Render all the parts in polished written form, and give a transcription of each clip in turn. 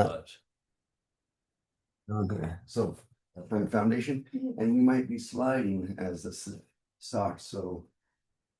much. Okay, so foundation, and we might be sliding as the stock. So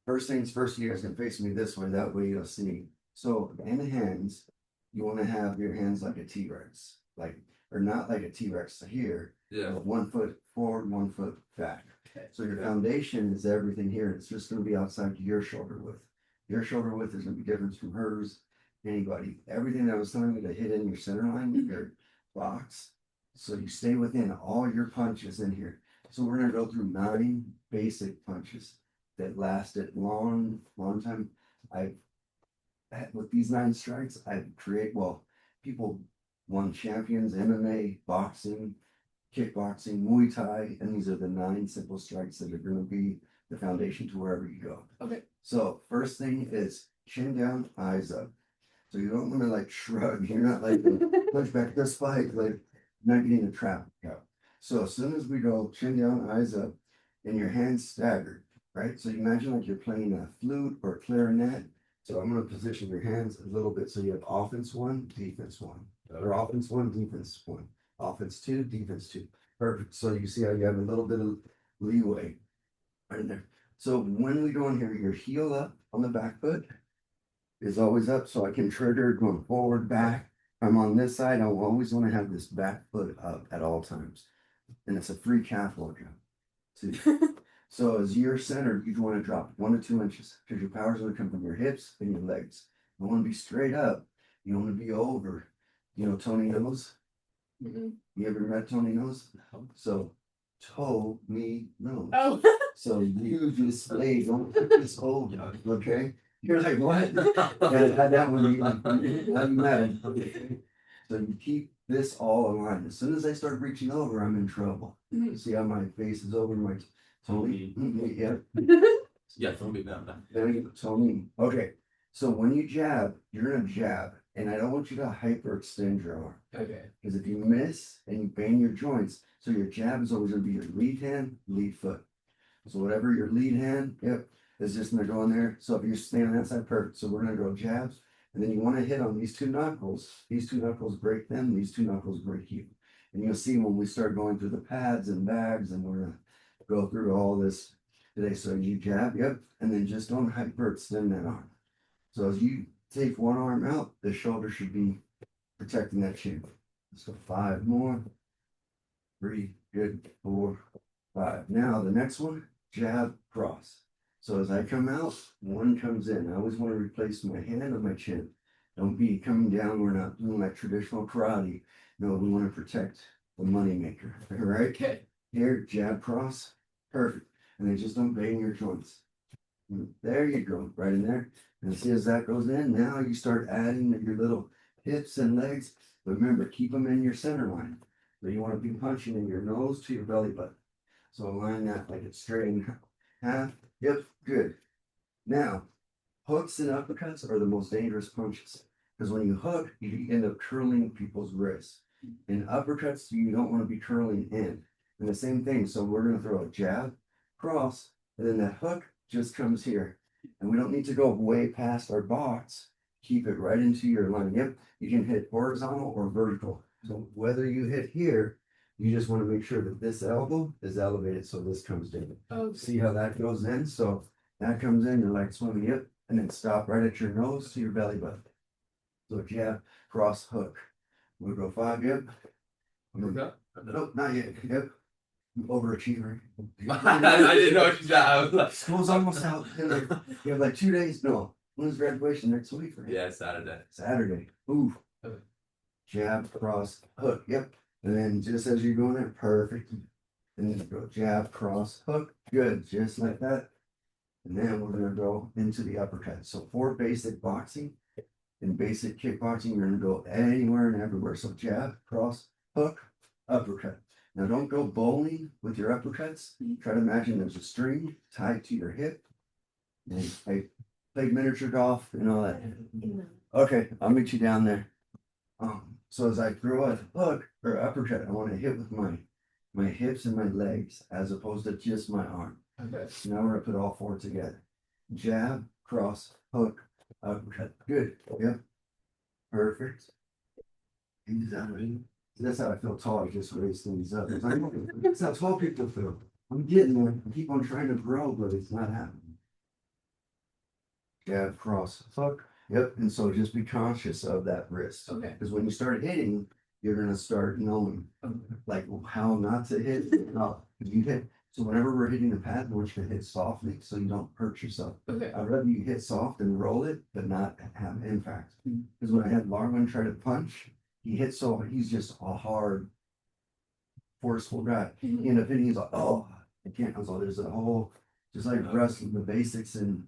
first things first, you guys can face me this way. That way you'll see. So in the hands, you want to have your hands like a T-Rex, like or not like a T-Rex here. Yeah. But 1 foot forward, 1 foot back. So your foundation is everything here. It's just going to be outside your shoulder width. Your shoulder width is going to be different from hers. Anybody, everything that I was telling you to hit in your center line, your box. So you stay within all your punches in here. So we're gonna go through 9 basic punches that lasted long time. I've with these 9 strikes, people won champions, MMA, boxing, kickboxing, Muay Thai, and these are the 9 simple strikes that are gonna be the foundation to wherever you go. Okay. So first thing is chin down, eyes up. So you don't want to like shrug. You're not like push back this fight, like not getting a trap. Yeah. So as soon as we go chin down, eyes up, and your hands staggered, right? So you imagine like you're playing a flute or a clarinet. So I'm going to position your hands a little bit so you have offense 1, defense 1, or offense 1, defense 1, offense 2, defense 2. Perfect. So you see how you have a little bit of leeway right there. So when we go in here, your heel up on the back foot is always up, so I can trigger going forward, back. I'm on this side, I always want to have this back foot up at all times. And it's a free calf workout too. So as you're centered, you want to drop 1 to 2 inches because your power is going to come from your hips and your legs. You want to be straight up. You want to be over. You know Tony Nose? You ever met Tony Nose? So toe me nose. Oh. So you just lay, don't put this over, okay? You're like, what? Yeah, that one, you mad. So you keep this all aligned. As soon as I start reaching over, I'm in trouble. See how my face is over my Tony? Yeah. Yeah, Tony down. Tony. Okay. So when you jab, you're gonna jab. And I don't want you to hyperextend your arm. Okay. Because if you miss and you bang your joints, so your jab is always gonna be your lead hand, lead foot. So whatever your lead hand, is just gonna go in there. So if you're standing on that side, perfect. So we're gonna go jabs, and then you want to hit on these 2 knuckles. These 2 knuckles break them. These 2 knuckles break you. And you'll see when we start going through the pads and bags, and we're gonna go through all this today. So you jab, and then just don't hyperextend that arm. So as you take one arm out, the shoulder should be protecting that chin. So 5 more. 3, good, 4, 5. Now the next one, jab, cross. So as I come out, 1 comes in. I always want to replace my hand on my chin. Don't be coming down. We're not doing like traditional karate. No, we want to protect the money maker. All right? Okay. Here, jab, cross. Perfect. And then just don't bang your joints. There you go, right in there. And see as that goes in, now you start adding your little hips and legs. But remember, keep them in your center line. So you want to be punching in your nose to your belly button. So align that like it's straight in half. Yep, good. Now, hooks and uppercuts are the most dangerous punches. Because when you hook, you end up curling people's wrists. In uppercuts, you don't want to be curling in. And the same thing, so we're going to throw a jab, cross, and then that hook just comes here. And we don't need to go way past our box. Keep it right into your line. Yep, you can hit horizontal or vertical. So whether you hit here, you just want to make sure that this elbow is elevated so this comes down. Okay. See how that goes in? So that comes in, you're like swimming, yep, and then stop right at your nose to your belly button. So jab, cross, hook. We'll go 5, yep. Nope, not yet. Yep. Overachiever. I didn't know what you said. School's almost out. You have like 2 days. No. When's graduation? Next week, right? Yeah, Saturday. Saturday. Ooh. Jab, cross, hook. Yep. And then just as you're going there, perfect. And then go jab, cross, hook. Good. Just like that. And then we're going to go into the uppercut. So for basic boxing and basic kickboxing, you're going to go anywhere and everywhere. So jab, cross, hook, uppercut. Now don't go bowling with your uppercuts. Try to imagine there's a string tied to your hip. And I played miniature golf and all that. Okay, I'll meet you down there. So as I throw a hook or uppercut, I want to hit with my hips and my legs as opposed to just my arm. Okay. Now we're gonna put all 4 together. Jab, cross, hook, uppercut. Good. Yep. Perfect. Exactly. That's how I feel tall. I just raise things up. That's how tall people feel. I'm getting there. I keep on trying to grow, but it's not happening. Jab, cross, fuck. Yep. And so just be conscious of that wrist. Okay. Because when you start hitting, you're gonna start knowing like how not to hit. No, you hit. So whenever we're hitting the pad, we want you to hit softly so you don't hurt yourself. Okay. I'd rather you hit soft and roll it, but not have impact. Because when I had Larwin try to punch, he hit so he's just a hard, forceful guy. He ended up hitting, he's like, oh, I can't. I was like, there's a whole, just like wrestling the basics and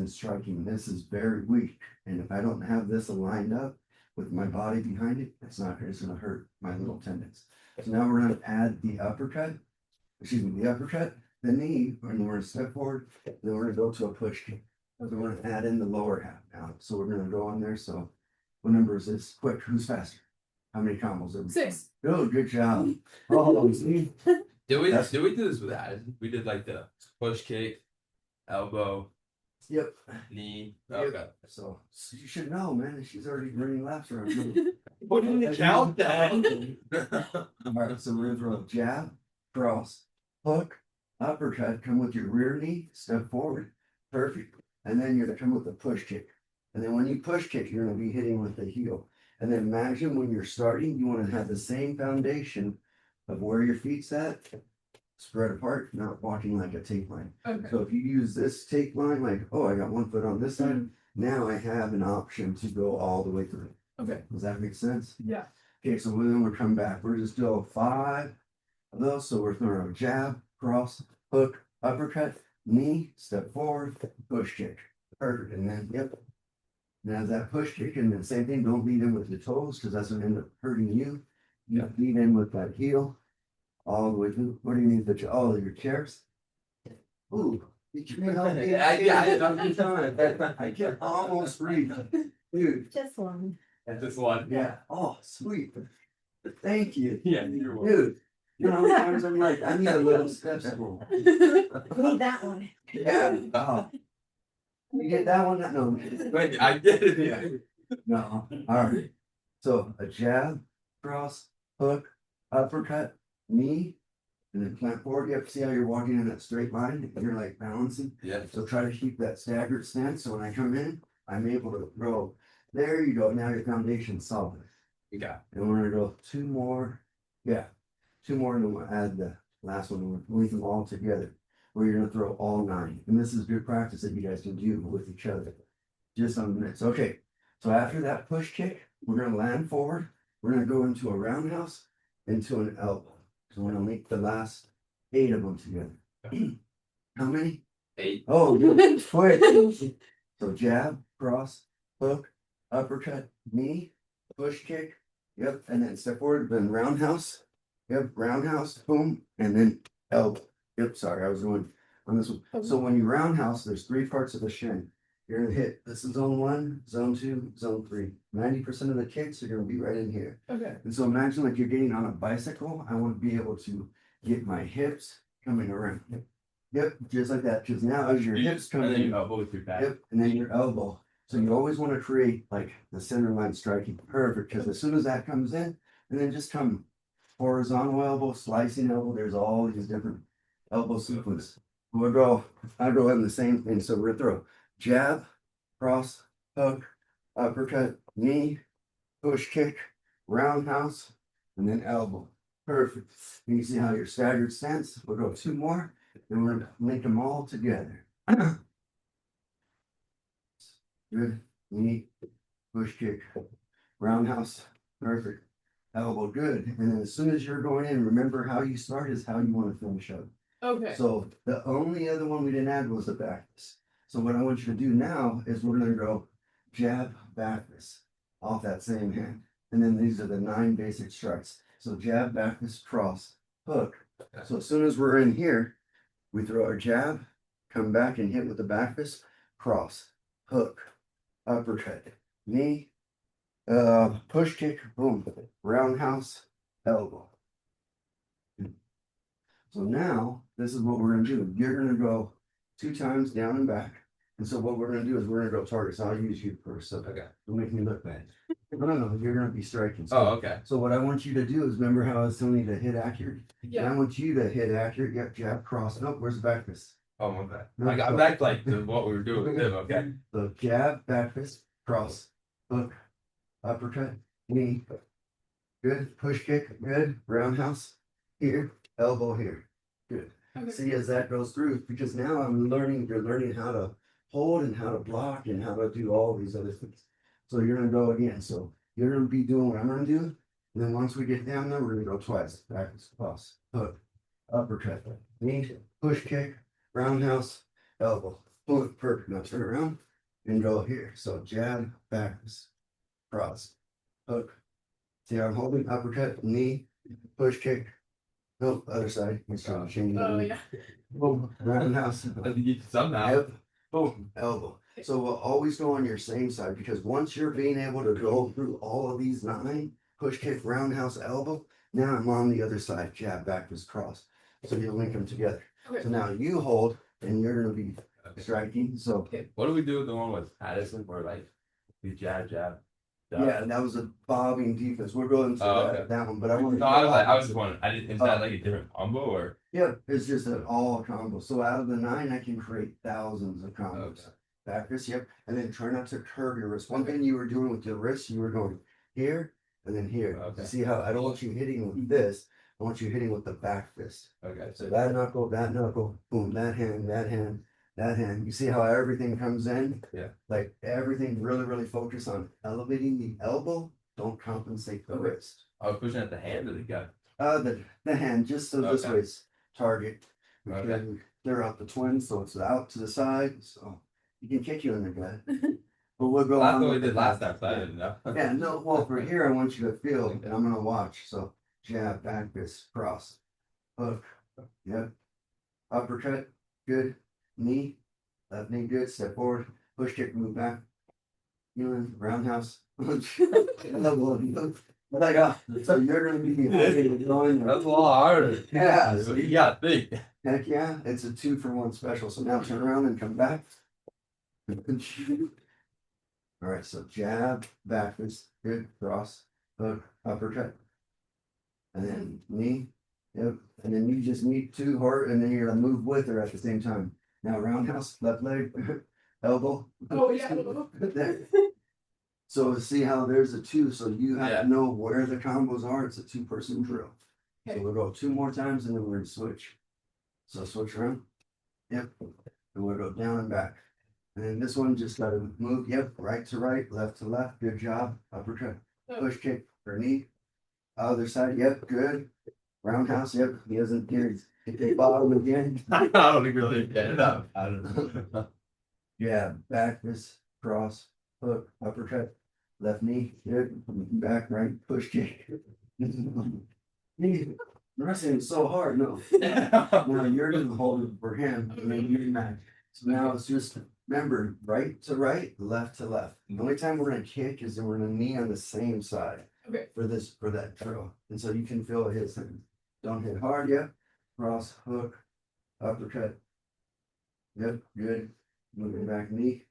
striking. This is very weak. And if I don't have this aligned up with my body behind it, it's gonna hurt my little tendons. So now we're gonna add the uppercut, the knee, and we're gonna step forward, then we're gonna go to a push kick. So we're gonna add in the lower half now. So we're gonna go on there. So what number is this? Quick, who's faster? How many combos? 6. Oh, good job. Oh, see? Did we That's- do this with Addison? We did like the push kick, elbow, Yep. knee. Yep. Okay. So you should know, man. She's already running laps around you. Put in the countdown. All right, so we're gonna throw a jab, cross, hook, uppercut, come with your rear knee, step forward. Perfect. And then you're gonna come with a push kick. And then when you push kick, you're gonna be hitting with the heel. And then imagine when you're starting, you want to have the same foundation of where your feet's at, spread apart, not walking like a tape line. Okay. So if you use this tape line, like, oh, I got one foot on this side, now I have an option to go all the way through. Okay. Does that make sense? Yeah. Okay, so then we're coming back. We're just doing 5 of those. So we're throwing a jab, cross, hook, uppercut, knee, step forward, push kick. Perfect. And then, yep. Now that push kick, and the same thing, don't lead in with the toes because that's gonna end up hurting you. You lead in with that heel all the way through. What do you need? Your chairs? Ooh, you can help me. I can almost breathe. Dude, Just one. That's this one. yeah. Oh, sweet. Thank you. Yeah, you're welcome. Dude, you know how many times I'm like, I need a little step stool. Need that one. Yeah. Oh. You get that one? No. Wait, I did it. Yeah. No. All right. So a jab, cross, hook, uppercut, knee, and then plant forward. You have to see how you're walking in that straight line. You're like balancing. Yeah. So try to keep that staggered stance. So when I come in, I'm able to throw. There you go. Now your foundation's solid. You got And we're gonna go 2 more. Yeah. 2 more, and then we'll add the last one. We'll link them all together. Where you're gonna throw all 9. And this is good practice that you guys can do with each other. Just on the minutes. Okay. So after that push kick, we're gonna land forward. We're gonna go into a roundhouse, into an elbow. So we're gonna link the last 8 of them together. How many? 8. Oh, good. Quick. So jab, cross, hook, uppercut, knee, push kick. Yep. And then step forward, then roundhouse. Yep. Roundhouse, boom, and then elbow. Yep, sorry, I was going on this one. So when you roundhouse, there's 3 parts of the shin. You're gonna hit, this is zone 1, zone 2, zone 3. 90% of the kicks are gonna be right in here. Okay. And so imagine like you're getting on a bicycle. I want to be able to get my hips coming around. Yep, just like that. Because now as your hips come And then in, you elbow with your back. yep, and then your elbow. So you always want to create like the center line striking. Perfect. Because as soon as that comes in, and then just come horizontal elbow, slicing elbow. There's all these different elbow sequence. I go in the same thing. So we're gonna throw jab, cross, hook, uppercut, knee, push kick, roundhouse, and then elbow. Perfect. And you see how your staggered stance. We'll go 2 more, and we're gonna link them all together. Good. Knee, push kick, roundhouse. Perfect. Elbow. Good. And then as soon as you're going in, remember how you start is how you want to finish up. Okay. So the only other one we didn't add was the back fist. So what I want you to do now is we're gonna go jab, back fist off that same hand. And then these are the 9 basic strikes. So jab, back fist, cross, hook. So as soon as we're in here, we throw our jab, come back and hit with the back fist, cross, hook, uppercut, knee, push kick, boom, roundhouse, elbow. So now this is what we're gonna do. You're gonna go 2 times down and back. And so what we're gonna do is we're gonna go target. So I'll use you first. So Okay. don't make me look bad. No, you're gonna be striking. So, Oh, okay. so what I want you to do is remember how I was telling you to hit accurate? And I want you to hit accurate. Yep, jab, cross. Nope, where's the back fist? Oh, my bad. No, I got so- back like to what we were doing with him. Okay. So jab, back fist, cross, hook, uppercut, knee. Good. Push kick. Good. Roundhouse. Here. Elbow here. Good. Okay. See, as that goes through, because now you're learning how to hold and how to block and how to do all these other things. So you're gonna go again. So you're gonna be doing what I'm gonna do. And then once we get down there, we're gonna go twice. Back, cross, hook, uppercut, knee, push kick, roundhouse, elbow. Hook, perfect. Now turn around and go here. So jab, back, cross, hook. See, I'm holding uppercut, knee, push kick. Nope, other side. Let's try to change. Oh, yeah. Boom, roundhouse. I think you somehow. Yep. Boom, elbow. So we'll always go on your same side because once you're being able to go through all of these 9, push kick, roundhouse, elbow, now I'm on the other side, jab, backwards, cross. So you link them together. Okay. So now you hold and you're gonna be striking. So What do we do with the one with Addison where like we jab, jab? yeah, and that was a bobbing defense. We're going to Oh, okay. that one, but I want to. No, I was just wondering. I didn't. Is that like a different combo or? Yeah, it's just an all combo. So out of the 9, I can create thousands of combos. Okay. Back wrist, yep. And then try not to curve your wrist. One thing you were doing with your wrist, you were going here and then here. Okay. See how I don't want you hitting with this. I want you hitting with the back fist. Okay. So that knuckle, boom, that hand, that hand, that hand. You see how everything comes in? Yeah. Like everything really, really focus on elevating the elbow. Don't compensate the wrist. I was pushing at the hand of the guy. The hand, just so this Okay. way's target. Okay. They're out the twins, so it's out to the side. So you can kick you in the gut. But we'll go That's on what we with did the- last time. So I didn't know. Yeah, no, well, for here, I want you to feel, and I'm gonna watch. So jab, back fist, cross, hook, yep. Uppercut, good. Knee, left knee, good. Step forward, push kick, move back. Healing, roundhouse. Like, so you're gonna be going. That's a lot harder. Yeah, So you gotta think. heck yeah, it's a 2-for-1 special. So now turn around and come back. All right, so jab, back fist, good, cross, hook, uppercut. And then knee, yep, and then you just need 2 hard, and then you're gonna move with her at the same time. Now roundhouse, left leg, elbow. Oh, yeah. There. So see how there's a 2, so you have Yeah. to know where the combos are. It's a 2-person drill. So Okay. we'll go 2 more times and then we're gonna switch. So switch around. Yep. And we'll go down and back. And then this one just gotta move, yep, right to right, left to left. Good job. Uppercut. Push kick or knee. Other side, yep, good. Roundhouse, yep. He doesn't get his bottom again. I don't think really get it up. I don't know. Yeah, back fist, cross, hook, uppercut, left knee, good, back, right, push kick. Knee, wrestling is so hard, no. Now you're gonna hold it for him, and then you're back. So now it's just, remember, right to right, left to left. The only time we're gonna kick is when we're gonna knee on the same side. Okay. For that drill. And so you can feel his thing. Don't hit hard yet. Cross, hook, uppercut. Yep, good. Moving back knee.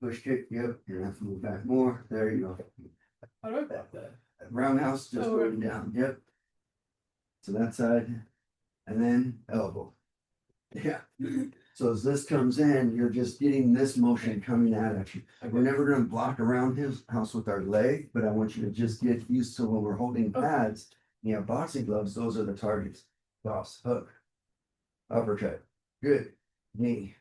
Push kick, yep. You're gonna have to move back more. There you go. How do I block that? Roundhouse just Oh, going down, yep. So that side. And then elbow. Yeah. So as this comes in, you're just getting this motion coming at you. We're never gonna block around his house with our leg, but I want you to just get used to when we're holding pads, you have boxing gloves, those are the targets. Cross, hook, uppercut, good, knee.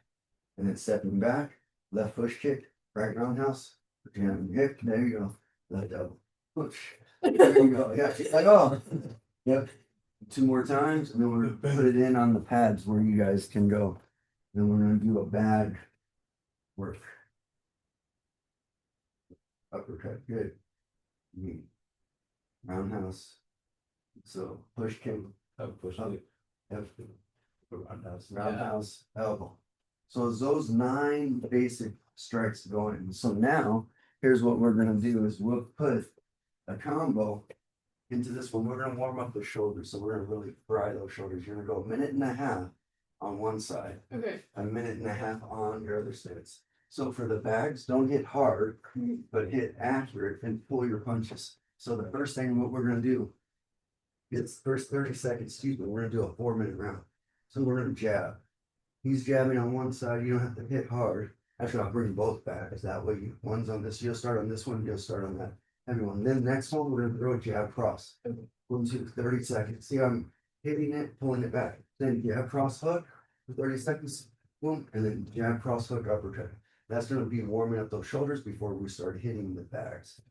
And then stepping back, left push kick, right roundhouse, jam hip, there you go, left elbow, push. There you go, yeah, like, oh, yep. 2 more times, and then we're gonna put it in on the pads where you guys can go. Then we're gonna do a bag work. Uppercut, good. Knee. Roundhouse. So push kick, Push up, it. F, Roundhouse. roundhouse, elbow. So it's those 9 basic strikes going. So now, here's what we're gonna do is we'll put a combo into this one. We're gonna warm up the shoulders. So we're gonna really fry those shoulders. You're gonna go 1.5 minutes on one side, Okay. a minute and a half on your other stance. So for the bags, don't hit hard, but hit accurate and pull your punches. So the first thing what we're gonna do, it's first 30 seconds, excuse me, we're gonna do a 4-minute round. So we're gonna jab. He's jabbing on one side, you don't have to hit hard. Actually, I'll bring both bags. That way, one's on this, you'll start on this one, you'll start on that. Everyone. Then next one, we're gonna throw a jab cross. 1, 2, 30 seconds. See, I'm hitting it, pulling it back. Then jab cross hook for 30 seconds, boom, and then jab cross hook uppercut. That's gonna be warming up those shoulders before we start hitting the bags.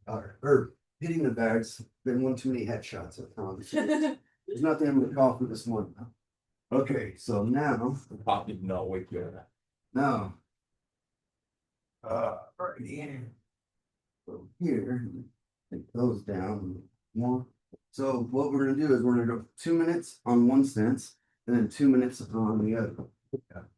Or hitting the bags, been one too many headshots. I promise. There's nothing I'm gonna call for this one. Okay, so now, Probably no way good. now. Right here. So here, it goes down more. So what we're gonna do is we're gonna go 2 minutes on one stance and then 2 minutes on the other.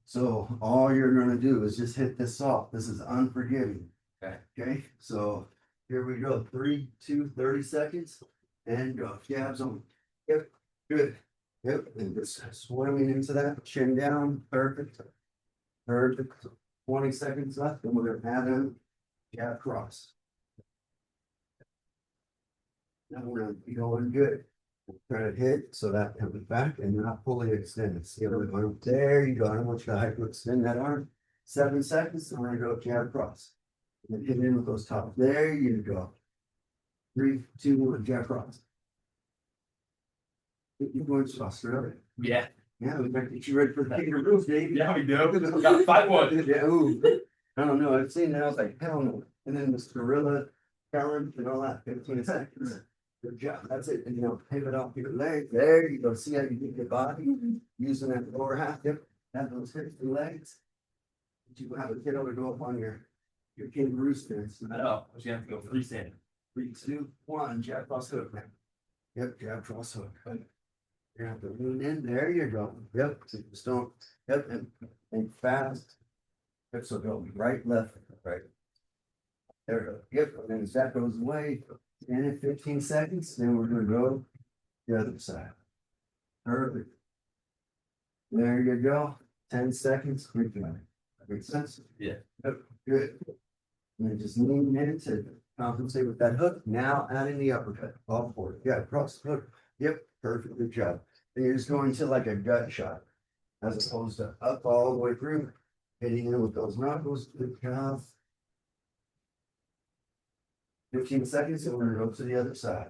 So all you're gonna do is just hit this off. This is unforgiving. Okay. Okay, so here we go. 3, 2, 30 seconds and go. Jabs on. Yep, good. Yep, and just swimming into that, chin down, perfect. Perfect. 20 seconds left, and we're gonna add in jab cross. Now we're gonna be going good. Try to hit so that comes back and not fully extended. See how we're going? There you go. I don't want you to hyperextend that arm. 7 seconds, and we're gonna go jab cross. And hit in with those tops. There you go. 3, 2, 1, jab cross. You're going faster. Yeah. Yeah, we might get you ready for the kangaroos, Dave. Yeah, we do. We got 5-1. Yeah, ooh. I don't know. I've seen that. I was like, hell no. And then this gorilla challenge and all that. 15 seconds. Good job. That's it. And you know, pivot off your leg. There you go. See how you get your body using that lower half. Yep. Have those hips and legs. You have a kiddo to go up on your kangaroo stance. I know. I was gonna have to go freestanding. 3, 2, 1. Jab cross hook. Yep. Jab cross hook. You have to lean in. There you go. Yep. So just don't. Yep. And fast. Yep. So go right, left, right. There we go. Yep. And then as that goes away, 10 and 15 seconds, then we're going to go the other side. Perfect. There you go. 10 seconds. Great. Makes sense? Yeah. Yep. Good. And then just lean in to compensate with that hook. Now adding the uppercut. All forward. Yeah. Cross hook. Yep. Perfect. Good job. And you're just going to like a gut shot as opposed to up all the way through, hitting in with those knuckles. Good job. 15 seconds and we're gonna go to the other side.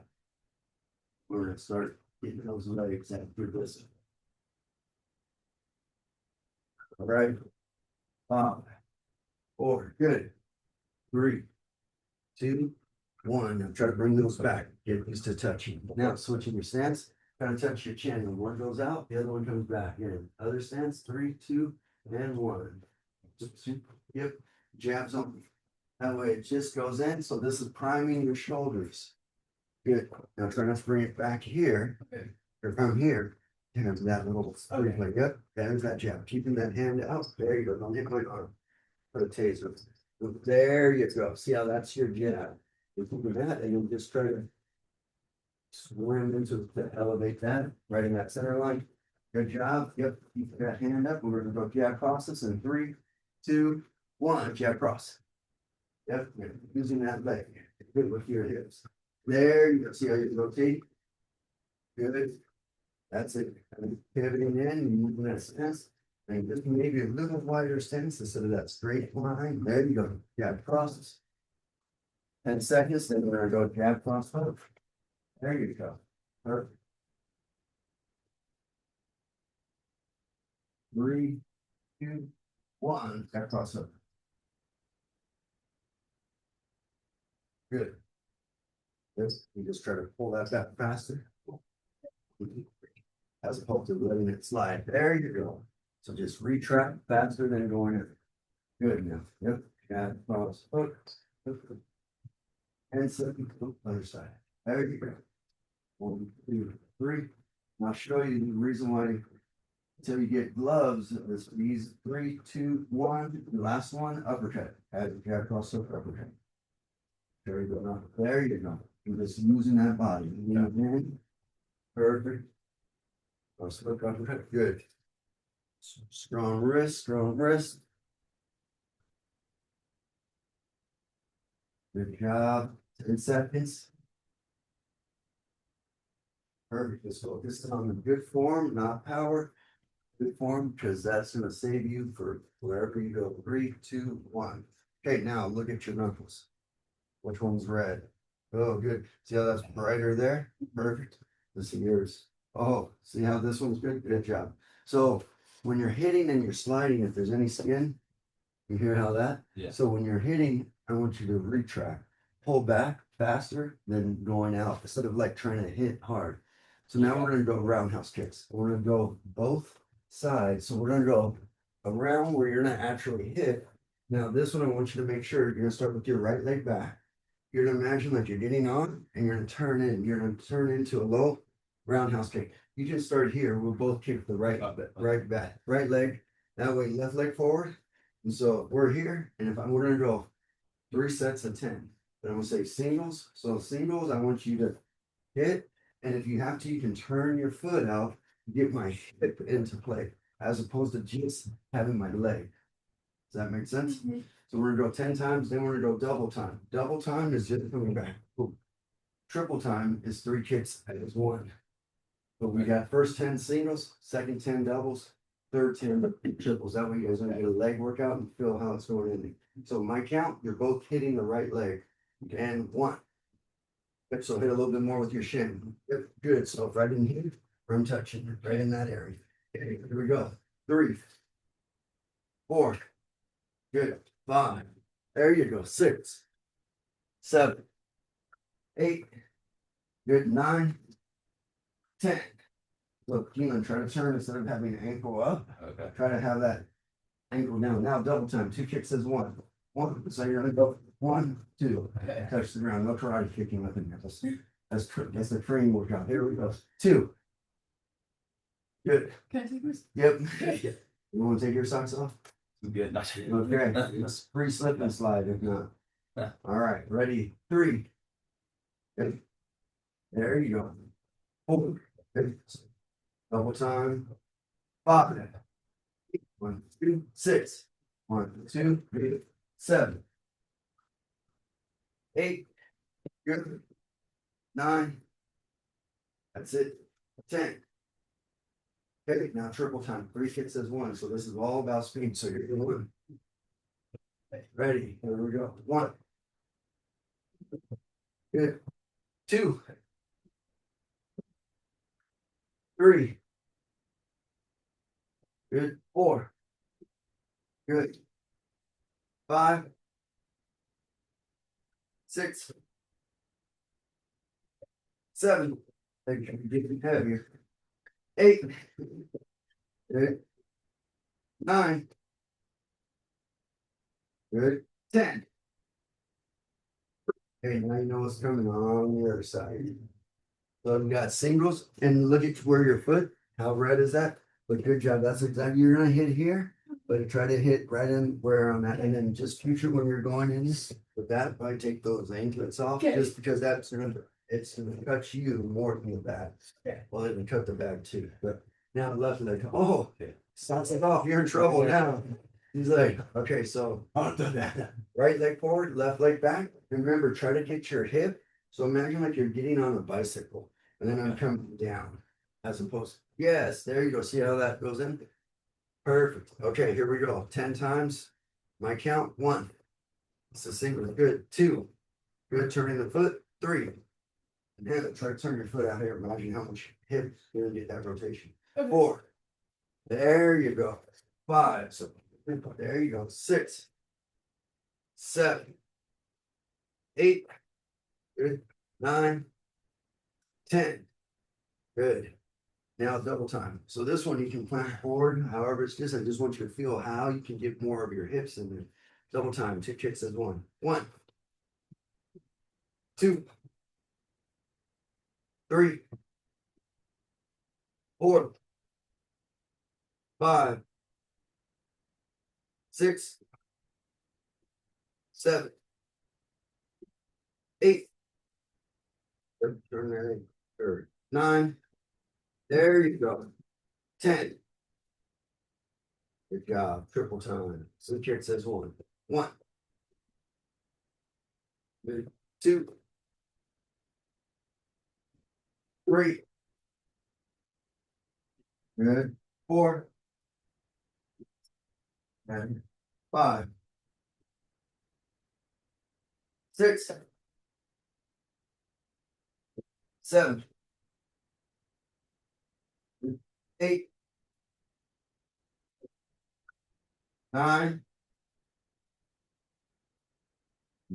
We're gonna start getting those legs out through this. All right. 5, 4, good. 3, 2, 1. Now try to bring those back. Get used to touching. Now switching your stance. Try to touch your chin. When one goes out, the other one comes back in. Other stance, 3, 2, and 1. Yep. Jabs on. That way it just goes in. So this is priming your shoulders. Good. Now try not to bring it back here. Okay. Or from here. There's that little like, yep. There's that jab. Keeping that hand out. There you go. Don't hit my arm. Put a taser. There you go. See how that's your jab. You're keeping that and you'll just try to swim into to elevate that right in that center line. Good job. Yep. Keep that hand up. We're gonna go jab cross this in 3, 2, 1. Jab cross. Yep. Using that leg. Good with your hips. There you go. See how you rotate. Good. That's it. And pivoting in, moving that stance. And just maybe a little wider stance instead of that straight line. There you go. Jab crosses. 10 seconds, then we're gonna go jab cross hook. There you go. Perfect. 3, 2, 1. Jab cross hook. Good. Yes, you just try to pull that back faster. As opposed to letting it slide. There you go. So just retract faster than going in. Good now. Yep. Jab cross hook. And so other side. There you go. 1, 2, 3. I'll show you the reason why until you get gloves, these 3, 2, 1. The last one, uppercut. Add jab cross hook uppercut. There you go. There you go. You're just using that body. Yeah. Perfect. Cross hook uppercut. Good. Strong wrist, strong wrist. Good job. 10 seconds. Perfect. Just focus on the good form, not power. Good form, because that's going to save you for wherever you go. 3, 2, 1. Okay, now look at your knuckles. Which one's red? Oh, good. See how that's brighter there? Perfect. This is yours. Oh, see how this one's good? Good job. So when you're hitting and you're sliding, if there's any skin, you hear how that? Yeah. So when you're hitting, I want you to retract, pull back faster than going out instead of like trying to hit hard. So now we're going to go roundhouse kicks. We're going to go both sides. So we're going to go around where you're not actually hit. Now this one, I want you to make sure you're going to start with your right leg back. You're going to imagine that you're getting on and you're going to turn in. You're going to turn into a low roundhouse kick. You just start here. We'll both kick the right back, right leg. That way, left leg forward. And so we're here. And if we're going to go 3 sets of 10. But I'm going to say singles. So singles, I want you to hit. And if you have to, you can turn your foot out, get my hip into play, as opposed to just having my leg. Does that make sense? Mhm. So we're gonna go 10 times, then we're gonna go double time. Double time is just coming back. Boom. Triple time is 3 kicks as 1. But we got first 10 singles, second 10 doubles, third 10 triples. That way you guys don't get a leg workout and feel how it's going in. So my count, you're both hitting the right leg. And 1. Good, so hit a little bit more with your shin. Yep, good. So right in here, I'm touching right in that area. Okay, here we go. 3, 4. Good. 5. There you go. 6, 7, 8. Good. 9, 10. Look, Keelan, try to turn instead of having the ankle up. Okay. Try to have that ankle down. Now double time. 2 kicks is 1. 1. So you're gonna go 1, 2. Touch the ground. No karate kicking up in there. That's the training workout. Here we go. 2. Good. Can I take this? Yep. You want to take your socks off? I'm good. Not Okay. It's free slip and slide if not. All right. Ready. 3. Good. There you go. 4. Good. Double time. 5. 1, 2, 6. 1, 2, 3, 7. 8. Good. 9. That's it. 10. Okay, now triple time. 3 kicks as 1. So this is all about speed. So you're doing. Ready. Here we go. 1. Good. 2. 3. Good. 4. Good. 5. 6. 7. They can get heavier. 8. Good. 9. Good. 10. Okay, now you know what's coming on the other side. So we got singles, and look at where your foot, how red is that? But good job. That's exactly, you're gonna hit here, but try to hit right in where I'm at. And then just future when you're going in with that, probably take those anklets off, Okay. just because it's gonna cut you more than the back. Okay. Well, it can cut the back too, but now left leg, oh, sounds like, oh, you're in trouble now. He's like, okay, so right leg forward, left leg back. And remember, try to get your hip. So imagine like you're getting on a bicycle and then I'm coming down as opposed. Yes, there you go. See how that goes in? Perfect. Okay, here we go. 10 times. My count. 1. It's a single. Good. 2. Good. Turning the foot. 3. And then try to turn your foot out here. Imagine how much hip you're gonna get that rotation. Okay. 4. There you go. 5. So there you go. 6. 7. 8. Good. 9. 10. Good. Now double time. So this one you can plan forward. However, it's just I just want you to feel how you can get more of your hips in there. Double time. 2 kicks as 1. 1. 2. 3. 4. 5. 6. 7. 8. Turn there. Third. 9. There you go. 10. Good job. Triple time. Switch here, it says one. One. Good. Two. Three. Good. Four. And five. Six. Seven. Eight. Nine.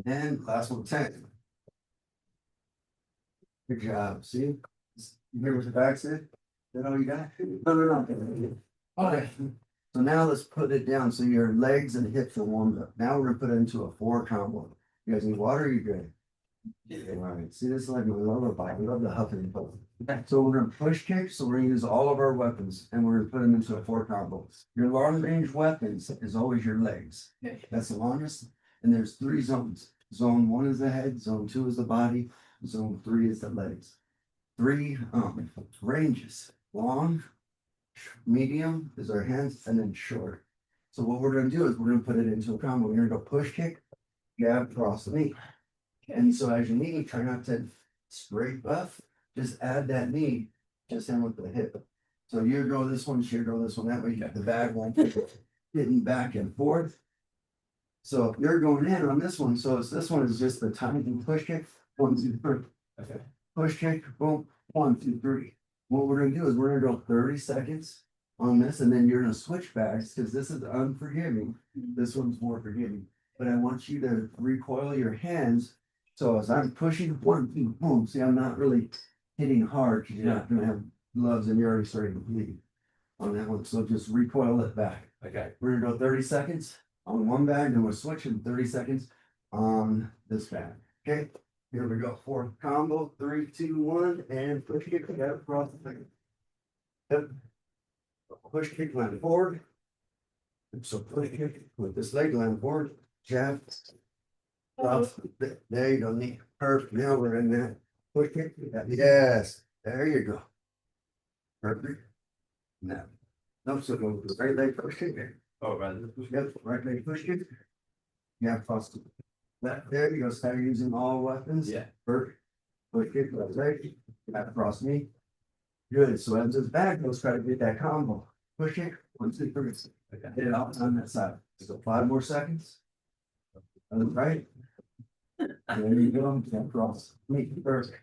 And last one, 10. Good job. See? You hear what the back said? Is that all you got? No. Okay. So now let's put it down. So your legs and hips are warmed up. Now we're gonna put it into a 4 combo. You guys need water? Or you good? All right. See, this is like my lullaby. I love the huffing and puffing. So we're gonna push kick. So we're gonna use all of our weapons and we're gonna put them into a 4 combo. Your long range weapons is always your legs. That's the longest. And there's 3 zones. Zone 1 is the head. Zone 2 is the body. Zone 3 is the legs. 3 ranges: long, medium is our hands, and then short. So what we're gonna do is we're gonna put it into a combo. We're gonna go push kick, jab, cross the knee. And so as your knee, try not to scrape up, just add that knee just in with the hip. So you go this one, she go this one, that way the bag won't be hitting back and forth. So if you're going in on this one, so it's, this one is just the tiny push kick, 1, 2, 3. Okay. Push kick, boom, 1, 2, 3. What we're gonna do is we're gonna go 30 seconds on this, and then you're gonna switch backs because this is unforgiving. This one's more forgiving. But I want you to recoil your hands. So as I'm pushing 1, 2, boom. See, I'm not really hitting hard because you're not gonna have gloves and you're already starting to bleed on that one. So just recoil it back. Okay. We're gonna go 30 seconds on one bag, then we'll switch in 30 seconds on this bag. Okay. Here we go. 4 combo. 3, 2, 1, and push kick together across the thing. Yep. Push kick line forward. So push kick with this leg line forward. Jab. Cross. There you go. Knee. Perfect. Now we're in that. Push kick. Yes. There you go. Perfect. Now. No, so go with the right leg push kick. Oh, right. Yep. Right leg push kick. Yeah, cross. That there you go. Start using all weapons. Yeah. Perfect. Push kick, left leg, back across knee. Good. So as this back, let's try to get that combo. Push kick, 1, 2, 3. Okay. Get it out on that side. So 5 more seconds. Other right. And there you go. Across knee. Perfect.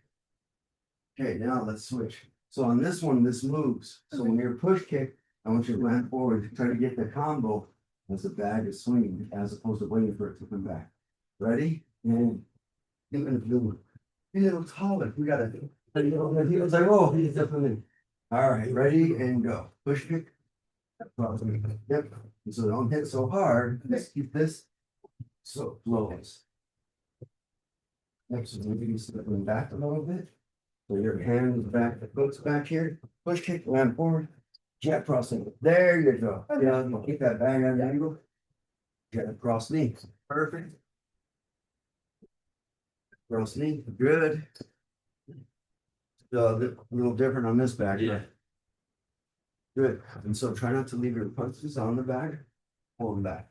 Okay, now let's switch. So on this one, this moves. So when you're push kick, I want you to land forward, try to get the combo as the bag is swinging, as opposed to waiting for it to come back. Ready? And even if you're a little taller, we gotta. He was like, oh, he's definitely. All right, ready and go. Push kick. Yep. So don't hit so hard. Just keep this so close. Next, maybe stepping back a little bit. So your hand is back, the foot's back here. Push kick, land forward. Jab crossing. There you go. Yeah, keep that bag on the angle. Jab cross knee. Perfect. Cross knee. Good. A little different on this bag. Yeah. Good. And so try not to leave your punches on the bag. Pull them back.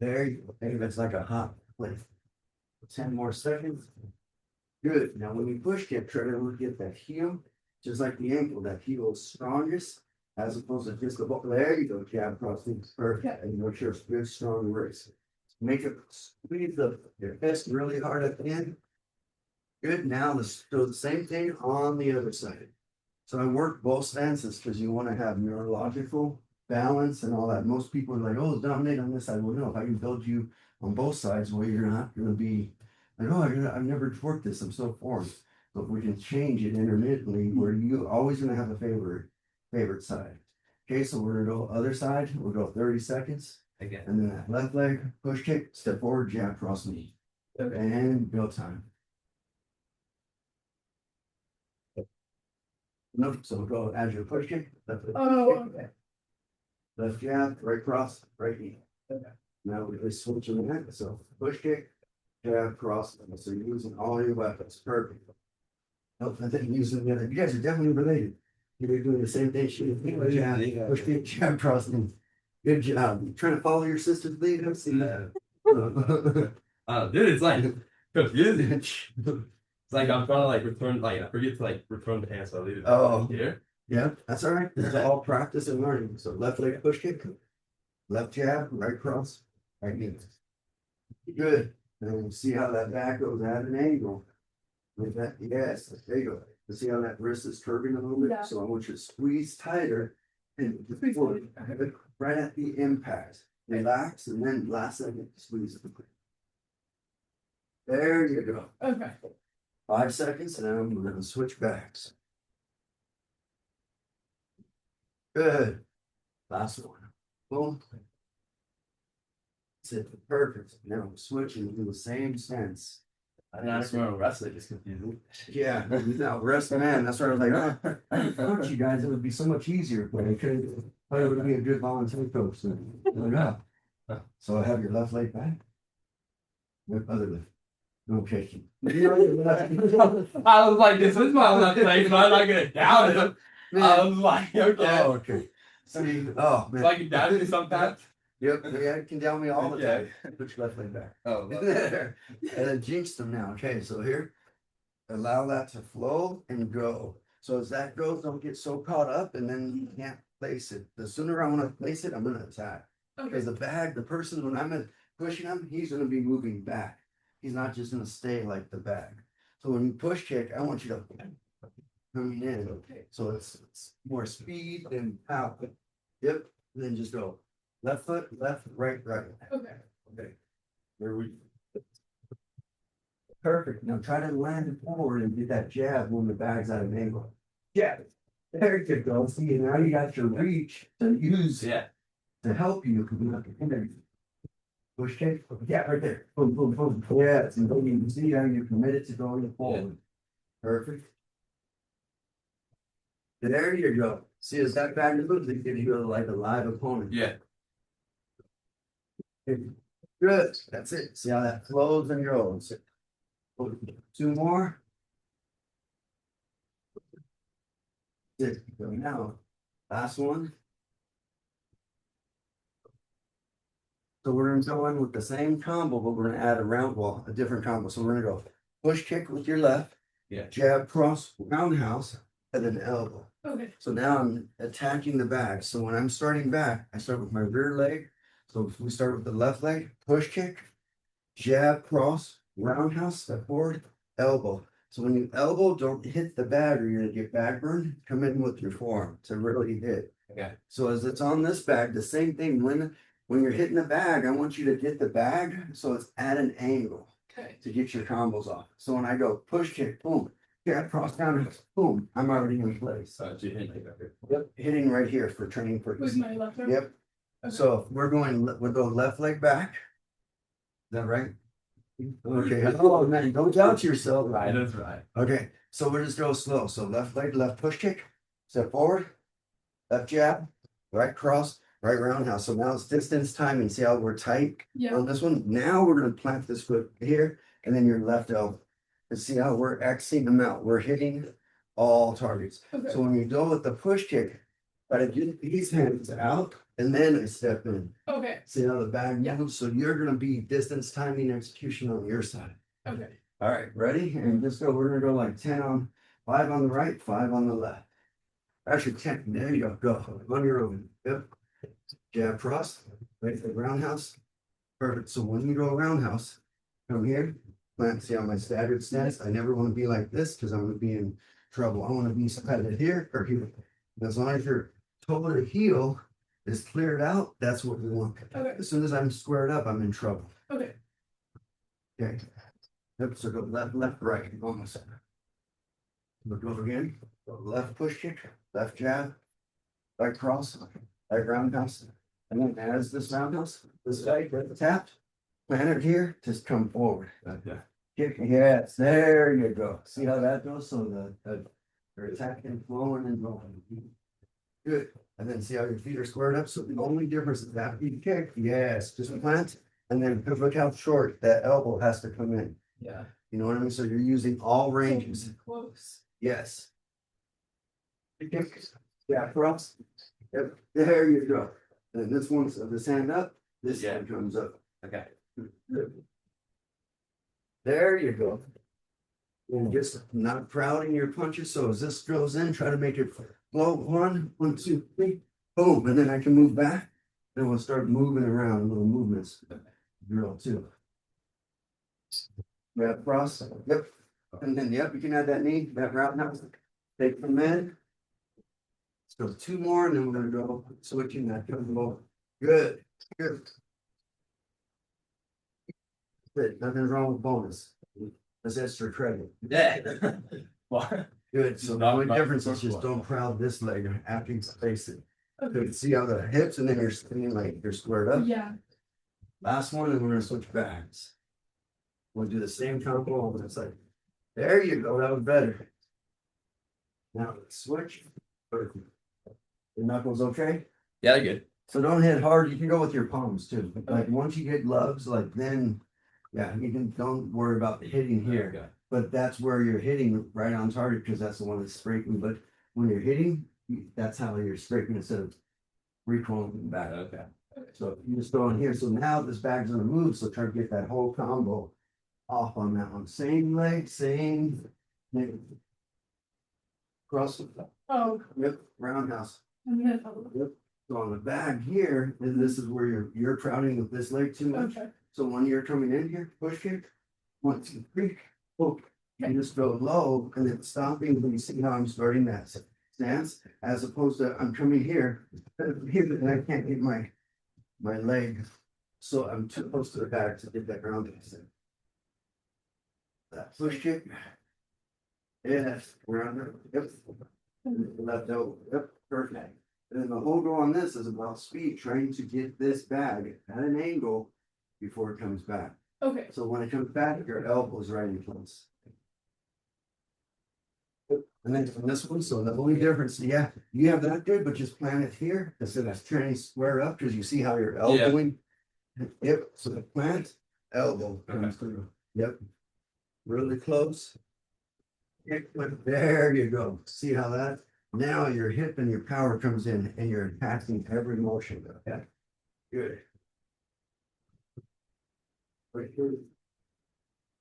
There you go. Maybe that's like a hot plate. 10 more seconds. Good. Now when you push kick, try to get that heel, just like the ankle. That heel is strongest, as opposed to just the ball. There you go. Jab cross knee. Perfect. And make sure it's good, strong wrist. Make it squeeze your fist really hard at the end. Good. Now let's do the same thing on the other side. So I work both stances because you want to have neurological balance and all that. Most people are like, oh, dominate on this side. Well, no, if I can build you on both sides, well, you're not going to be like, oh, I've never worked this. I'm so foreign. But we can change it intermittently where you always going to have a favorite side. Okay, so we're going to go other side. We'll go 30 seconds. Again. And then that left leg, push kick, step forward, jab, cross knee. Okay. And go time. Nope, so go as your push kick. Left leg, Okay. left jab, right cross, right knee. Okay. Now we're switching that. So push kick, jab, cross. So you're using all your weapons. Perfect. Nope, I think you're using the other. You guys are definitely related. You're doing the same thing. Jab, push kick, jab, cross knee. Good job. You trying to follow your sister's lead? I've seen that. Dude, it's like confusing. It's like I'm trying to like return, like I forget to like return the hand, so I leave it Oh. here. Yeah, that's all right. It's all practice and learning. So left leg push kick, left jab, right cross, right knee. Good. And we'll see how that back goes at an angle. With that, yes, there you go. You see how that wrist is curving a little bit? Yeah. So I want you to squeeze tighter and right at the impact. Relax and then last second squeeze it. There you go. Okay. 5 seconds and then we're gonna switch backs. Good. Last one. Boom. That's it. Perfect. Now I'm switching to the same stance. I don't remember wrestling is confusing. Yeah, no, rest man. That's why I was like, oh, I thought you guys, it would be so much easier, but I could, thought it would be a good volunteer coach. So, like, oh. So I have your left leg back. With other leg. Okay. I was like, this is my left leg, but I'm not gonna doubt it. I was like, okay. Oh, okay. See, oh man. So I can doubt it sometimes. Yep, yeah, you can down me all the Okay. time. Put your left leg back. Oh, There. And then jinx them now. Okay, so here, allow that to flow and go. So as that goes, don't get so caught up and then you can't place it. The sooner I want to place it, I'm going to attack. Okay. Because the bag, the person, when I'm pushing him, he's going to be moving back. He's not just going to stay like the bag. So when you push kick, I want you to coming in. Okay. So it's more speed and power. Yep. And then just go left foot, left, right, right. Okay. Okay. There we Perfect. Now try to land it forward and get that jab when the bag's at an angle. Jab. There you go. See, now you got your reach to use yeah. to help you. Push kick. Yeah, right there. Boom, boom, boom. Yeah, it's you can see how you're committed to going forward. Perfect. There you go. See, as that bag moves, it gives you like a live opponent. Yeah. Good. That's it. See how that flows and goes. 2 more. Good. Go now. Last one. So we're gonna go in with the same combo, but we're gonna add a different combo. So we're gonna go push kick with your left. Yeah. Jab, cross, roundhouse, and then elbow. Okay. So now I'm attacking the bag. So when I'm starting back, I start with my rear leg. So if we start with the left leg, push kick, jab, cross, roundhouse, step forward, elbow. So when you elbow, don't hit the bag or you're gonna get back burn. Come in with your forearm to really hit. Okay. So as it's on this bag, the same thing. When you're hitting the bag, I want you to get the bag so it's at an angle Okay. to get your combos off. So when I go push kick, boom, jab, cross, down, boom, I'm already in place. So you hit like that. Yep, hitting right here for training With purposes. my left arm? Yep. Okay. So we'll go left leg back. Is that right? Okay. Oh man, don't doubt yourself. Right, that's right. Okay, so we'll just go slow. So left leg, left push kick, step forward, left jab, right cross, right roundhouse. So now it's distance timing. See how we're tight Yeah. on this one? Now we're gonna plant this foot here and then your left elbow. And see how we're Xing them out. We're hitting all targets. Okay. So when you go with the push kick, try to get these hands out and then I step in. Okay. See how the bag Yeah. moves? So you're gonna be distance timing execution on your side. Okay. All right, ready? And just go, we're gonna go like 10 on 5 on the right, 5 on the left. Actually 10, there you go, on your own. Yep. Jab cross, right to the roundhouse. Perfect. So when you go roundhouse, come here, plant, see how my staggered stance. I never want to be like this because I'm gonna be in trouble. I want to be either here or here. And as long as your toe to heel is cleared out, that's what we want. Okay. As soon as I'm squared up, I'm in trouble. Okay. Okay. Yep, so go left, left, right, almost. We'll go again, go left push kick, left jab, right cross, right roundhouse. And then as this roundhouse, this guy, get the tap, plant it here, just come forward. Yeah. Kick, yes, there you go. See how that goes? So they're attacking, flowing and going. Good. And then see how your feet are squared up? So the only difference is after you kick, yes, just plant. And then look how short that elbow has to come in. Yeah. You know what I mean? So you're using all ranges. So close. Yes. Yeah, cross. Yep, there you go. And this one's this hand up, this Yeah. hand comes up. Okay. There you go. And just not crowding your punches. So as this goes in, try to make it flow. 1, 1, 2, 3, boom. And then I can move back. Then we'll start moving around, little movements. Drill too. Grab cross. Yep. And then yep, you can add that knee, that route now. Take from there. Let's go 2 more, and then we're gonna go switching that combo. Good. Good. Good. Nothing's wrong with bonus. That's extra credit. Yeah. Well, Good. So the only difference is just don't crowd this leg after you face it. So you can see how the hips and then you're standing like you're squared up. Yeah. Last one, and we're gonna switch backs. We'll do the same combo on this side. There you go. That was better. Now let's switch. Perfect. Your knuckles okay? yeah, they're good. So don't hit hard. You can go with your palms too. Like once you get gloves, like then, yeah, you can don't worry about hitting here. Okay. But that's where you're hitting right on target because that's the one that's scraping. But when you're hitting, that's how you're scraping instead of recoiling back. Okay. So you just go in here. So now this bag's gonna move. So try to get that whole combo off on that one. Same leg, same thing. Cross. Oh, Yep. Roundhouse. and then, Yep. So on the bag here, and this is where you're crowding with this leg too much. okay. So when you're coming in here, push kick, 1, 2, 3, oh, you just go low and then stopping. When you see how I'm starting that stance, as opposed to I'm coming here, and I can't get my leg, so I'm too close to the back to get that ground. That push kick. Yes, we're under. Yep. Left elbow. Yep, perfect. And then the whole goal on this is about speed, trying to get this bag at an angle before it comes back. Okay. So when it comes back, your elbow is right in place. And then from this one, so the only difference, yeah, you have that good, but just plant it here instead of trying to square up because you see how you're elbowing. Yep, so the plant, elbow comes through. Yep. Really close. Kick flip, there you go. See how that? Now your hip and your power comes in and you're attacking every motion. Okay. Good. Right here.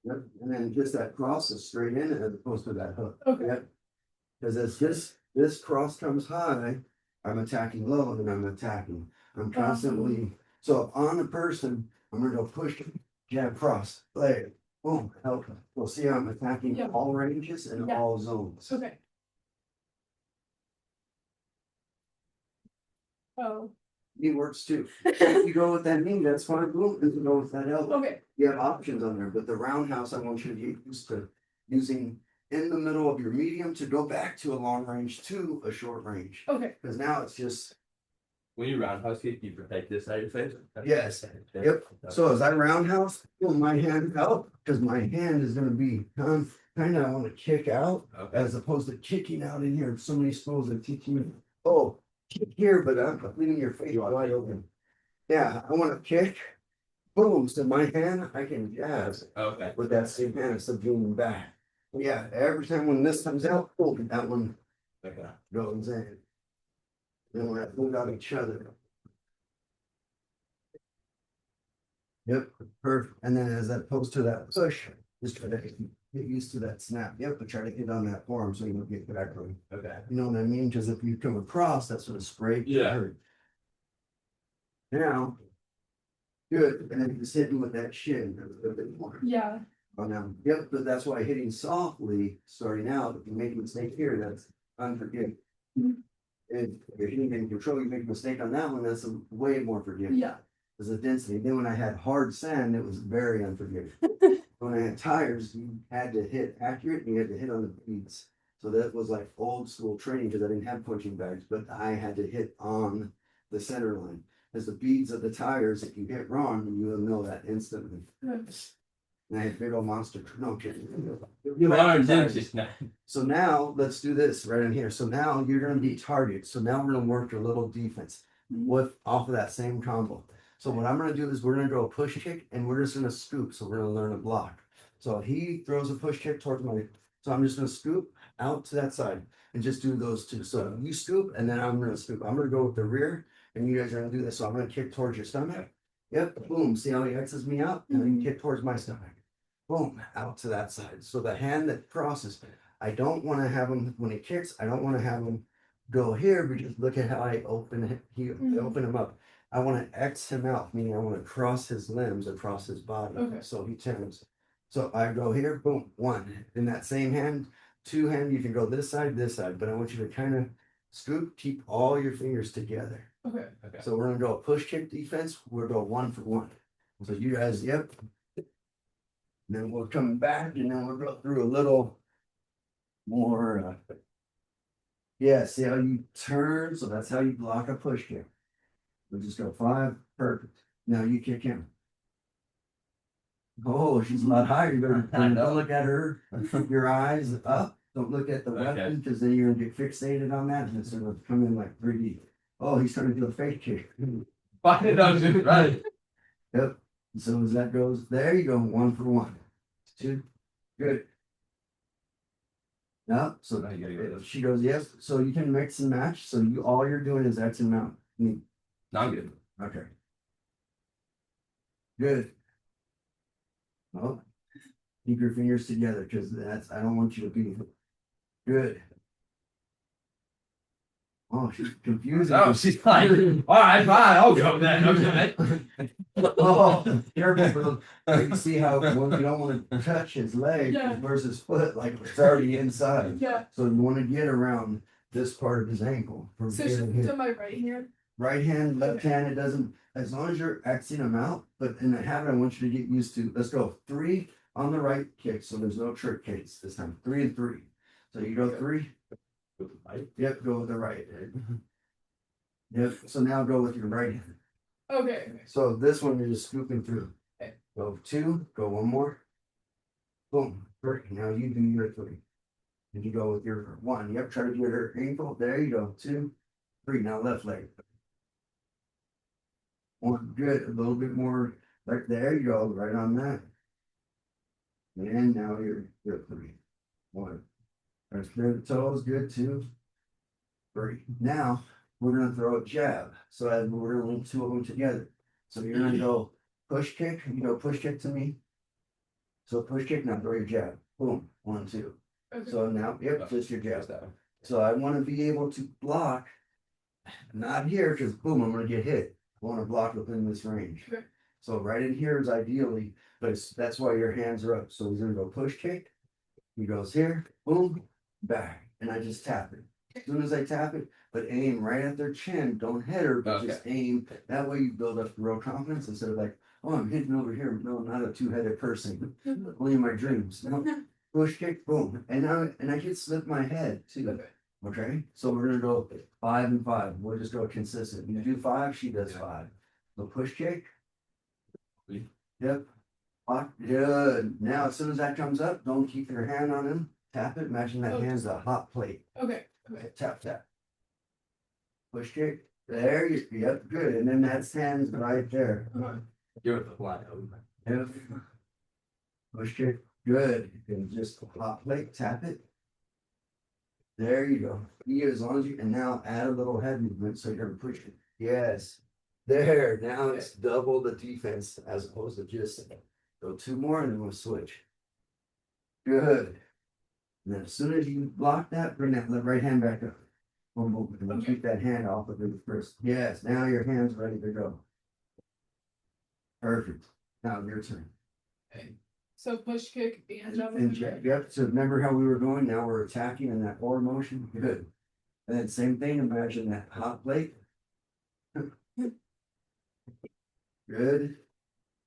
Yep, and then just that cross is straight in as opposed to that hook. Okay. Yep. Because as this cross comes high, I'm attacking low and I'm attacking. I'm constantly, so on a person, I'm gonna go push, jab, cross, leg, boom, help. We'll see how I'm attacking Yeah. all ranges and Yeah. all zones. Okay. Oh, Knee works too. If you go with that knee, that's fine. Boom, and you go with that elbow. okay. You have options on there, but the roundhouse, I want you to get used to using in the middle of your medium to go back to a long range to a short range. Okay. Because now it's just, When you roundhouse kick, you protect this side of your face? yes, yep. So as I roundhouse, pull my hand out, because my hand is gonna be kind of, I want to kick out Okay. as opposed to kicking out in here. So many schools that teach me, oh, kick here, but I'm leaving your face wide open. Yeah, I want to kick, boom, so my hand, I can jab Okay. with that same hand instead of doing back. Yeah, every time when this comes out, oh, that one Okay. goes in. Then we're at move out each other. Yep, perfect. And then as opposed to that push, just try to get used to that snap. Yep, but try to hit on that forearm so you don't get back on. Okay. You know what I mean? Because if you come across, that's what a spray can Yeah. hurt. Now, good, and then just hitting with that shin a little bit more. Yeah. Oh, now, yep, but that's why hitting softly, starting out, if you make a mistake here, that's unforgiving. Mhm. If you're hitting in control, you make a mistake on that one, that's way more forgiving. Yeah. There's a density. Then when I had hard sand, it was very unforgiving. When I had tires, you had to hit accurate and you had to hit on the beads. So that was like old school training because I didn't have punching bags, but I had to hit on the center line. Because the beads of the tires, if you hit wrong, you will know that instantly. Good. And I had big old monster. No kidding. You learned, didn't you? So now let's do this right in here. So now you're gonna be target. So now we're gonna work your little defense with off of that same combo. So what I'm gonna do is we're gonna go push kick and we're just gonna scoop. So we're gonna learn a block. So he throws a push kick towards my, so I'm just gonna scoop out to that side and just do those two. So you scoop and then I'm gonna scoop. I'm gonna go with the rear and you guys are gonna do this. So I'm gonna kick towards your stomach. Yep, boom. See how he X's me out? And then you kick towards my stomach. Boom, out to that side. So the hand that crosses, I don't want to have him when he kicks, I don't want to have him go here because look at how I open it. I open him up. I want to X him out, meaning I want to cross his limbs across his body. Okay. So he turns. So I go here, boom, one. In that same hand, two hand, you can go this side, but I want you to kind of scoop, keep all your fingers together. Okay. Okay. So we're gonna go push kick defense. We'll go 1 for 1. So you guys, yep. Then we'll come back and then we'll go through a little more. Yeah, see how you turn? So that's how you block a push kick. We'll just go 5. Perfect. Now you kick him. Oh, she's a lot higher. You better don't look at her. Your eyes up. Don't look at the weapon because then you're gonna get fixated on that and it's gonna come in like 3D. Oh, he's trying to do a fake kick. Find it out, dude. Right. Yep. So as that goes, there you go, 1 for 1. 2. Good. No, so Now you gotta go. she goes, yes. So you can mix and match. So you all you're doing is X and out. No, I'm good. Okay. Good. Oh, keep your fingers together because that's I don't want you to be good. Oh, she's confusing. Oh, she's like, all right, fine, I'll go then. Okay. Oh, careful. You see how when you don't want to touch his leg Yeah. versus foot, like it's already inside. Yeah. So you want to get around this part of his ankle. From So here to here. to my right hand. Right hand, left hand, it doesn't, as long as you're Xing them out, but in the habit, I want you to get used to, let's go 3 on the right kick. So there's no trick kicks this time. 3 and 3. So you go 3. Yep, go with the right. Yep. So now go with your right hand. Okay. So this one you're just scooping through. Okay. Go 2, go 1 more. Boom. 3. Now you do your 3. And you go with your 1. Yep, try to get her ankle. There you go. 2, 3. Now left leg. 1. Good. A little bit more. Right there you go. Right on that. And now you're 3. 1. Press the toes. Good. 2, 3. Now we're gonna throw a jab. So as we're gonna link 2 of them together. So you're gonna go push kick. You go push kick to me. So push kick. Now throw your jab. Boom. 1, 2. Okay. So now, yep, just your Just jab. that one. So I want to be able to block, not here, because boom, I'm going to get hit. I want to block within this range. Okay. So right in here is ideally, but that's why your hands are up. So he's going to go push kick. He goes here, boom, back, and I just tap it. As soon as I tap it, but aim right at their chin. Don't hit her, but just aim. That way you build up real confidence instead of like, oh, I'm hitting over here. No, I'm not a 2-headed person. Only in my dreams. No. Push kick, boom, and I can slip my head too. Okay. Okay, so we're gonna go 5 and 5. We'll just go consistent. You do 5, she does 5. So push kick. Yep. Block. Good. Now, as soon as that comes up, don't keep your hand on him. Tap it. Imagine that hand's a hot plate. Okay. Okay. Tap tap. Push kick. There you. Yep. Good. And then that's hands right there. Give it the fly. Yep. Push kick. Good. And just hot plate, tap it. There you go. You as long as you and now add a little head movement so you're pushing. Yes. There. Now it's double the defense as opposed to just go 2 more and then we'll switch. Good. And then as soon as you block that, bring that right hand back up. Boom, boom. And then keep that hand off of it first. Yes. Now your hand's ready to go. Perfect. Now your turn. Okay. So push kick and jab. And jab, yep. So remember how we were going? Now we're attacking in that forward motion. Good. And then same thing. Imagine that hot plate. Good.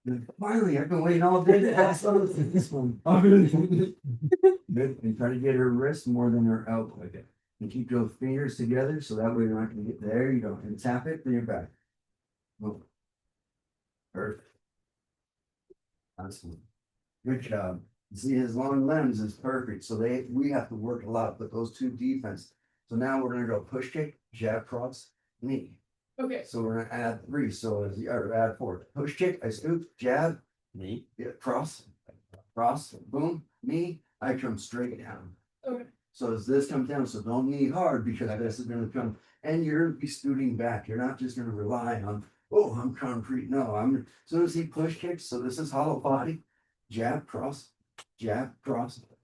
And finally, I've been waiting all day to ask this one. Good. And try to get her wrist more than her elbow. Okay. And keep those fingers together so that way you're not going to get there. You go and tap it. Then you're back. Boom. Perfect. Awesome. Good job. See, his long limbs is perfect. So we have to work a lot with those 2 defense. So now we're gonna go push kick, jab cross, knee. Okay. So we're gonna add 3. So add 4. Push kick, I scoop, jab, Me? yeah, cross, boom, knee, I come straight down. Okay. So as this comes down, so don't knee hard because this is gonna come, and you're gonna be scooting back. You're not just gonna rely on, oh, I'm concrete. No, as soon as he push kicks, so this is hollow body, jab, cross,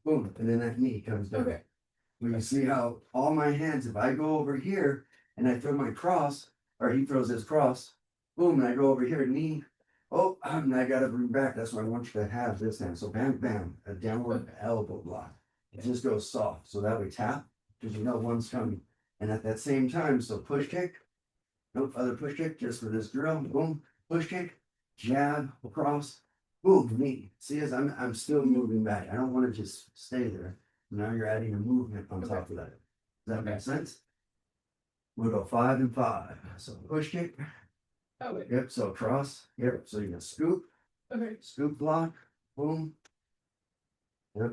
boom, and then that knee comes down. Okay. Well, you see how all my hands, if I go over here and I throw my cross, or he throws his cross, boom, and I go over here, knee, oh, and I gotta bring back. That's why I want you to have this hand. So bam, bam, a downward elbow block. It just goes soft. So that way tap, because you know one's coming. And at that same time, so push kick, nope, other push kick, just for this drill, boom, push kick, jab, cross, boom, knee. See, as I'm still moving back. I don't want to just stay there. Now you're adding a movement on top of that. Does that make sense? We'll go 5 and 5. So push kick. Oh, wait. Yep. So cross. Yep. So you can scoop, Okay. scoop block, boom. Yep.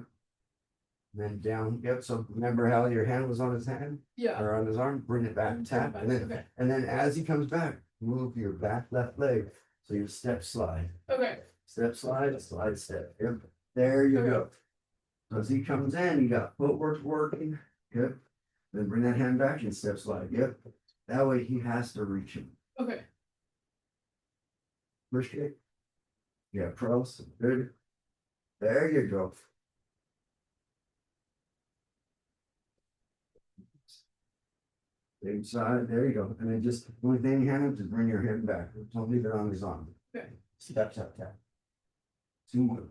Then down. Yep. So remember how your hand was on his hand Yeah. or on his arm? Bring it back, tap, Okay. and then as he comes back, move your back left leg. So your step slide. Okay. Step slide, slide step. Yep. There you go. So as he comes in, you got footwork working. Yep. Then bring that hand back and step slide. Yep. That way he has to reach him. Okay. Push kick. Yeah, cross. Good. There you go. Same side. There you go. And then just the only thing you have to bring your hand back. Don't leave it on his arm. Okay. Step, tap, tap. 2 more.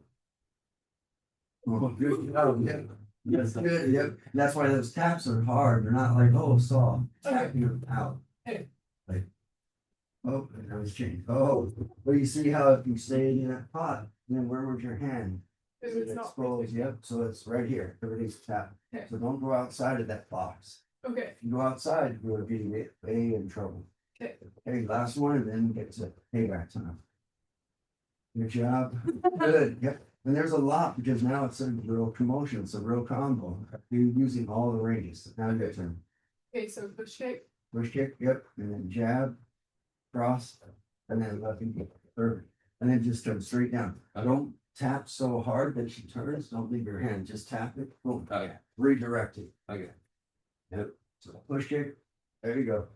Oh, good. Oh, yeah. That's good. Yep. That's why those taps are hard. They're not like, oh, soft. Tapping them out. Okay. Like, oh, that was changed. Oh, but you see how if you stayed in that pot, then where was your hand? Because it's not. Exposed. Yep. So it's right here. Everything's tapped. Okay. So don't go outside of that box. Okay. If you go outside, you're getting way in trouble. Okay. Okay, last one, and then get to payback time. Good job. Good. Yep. And there's a lot because now it's a real commotion. It's a real combo. You're using all the ranges. Now your turn. Okay. So push kick. Push kick, yep, and then jab, cross, and then left and third, and then just turn straight down. Don't tap so hard that she turns. Don't leave your hand. Just tap it. Boom. Okay. Redirect it. Okay. Yep. So push kick. There you go.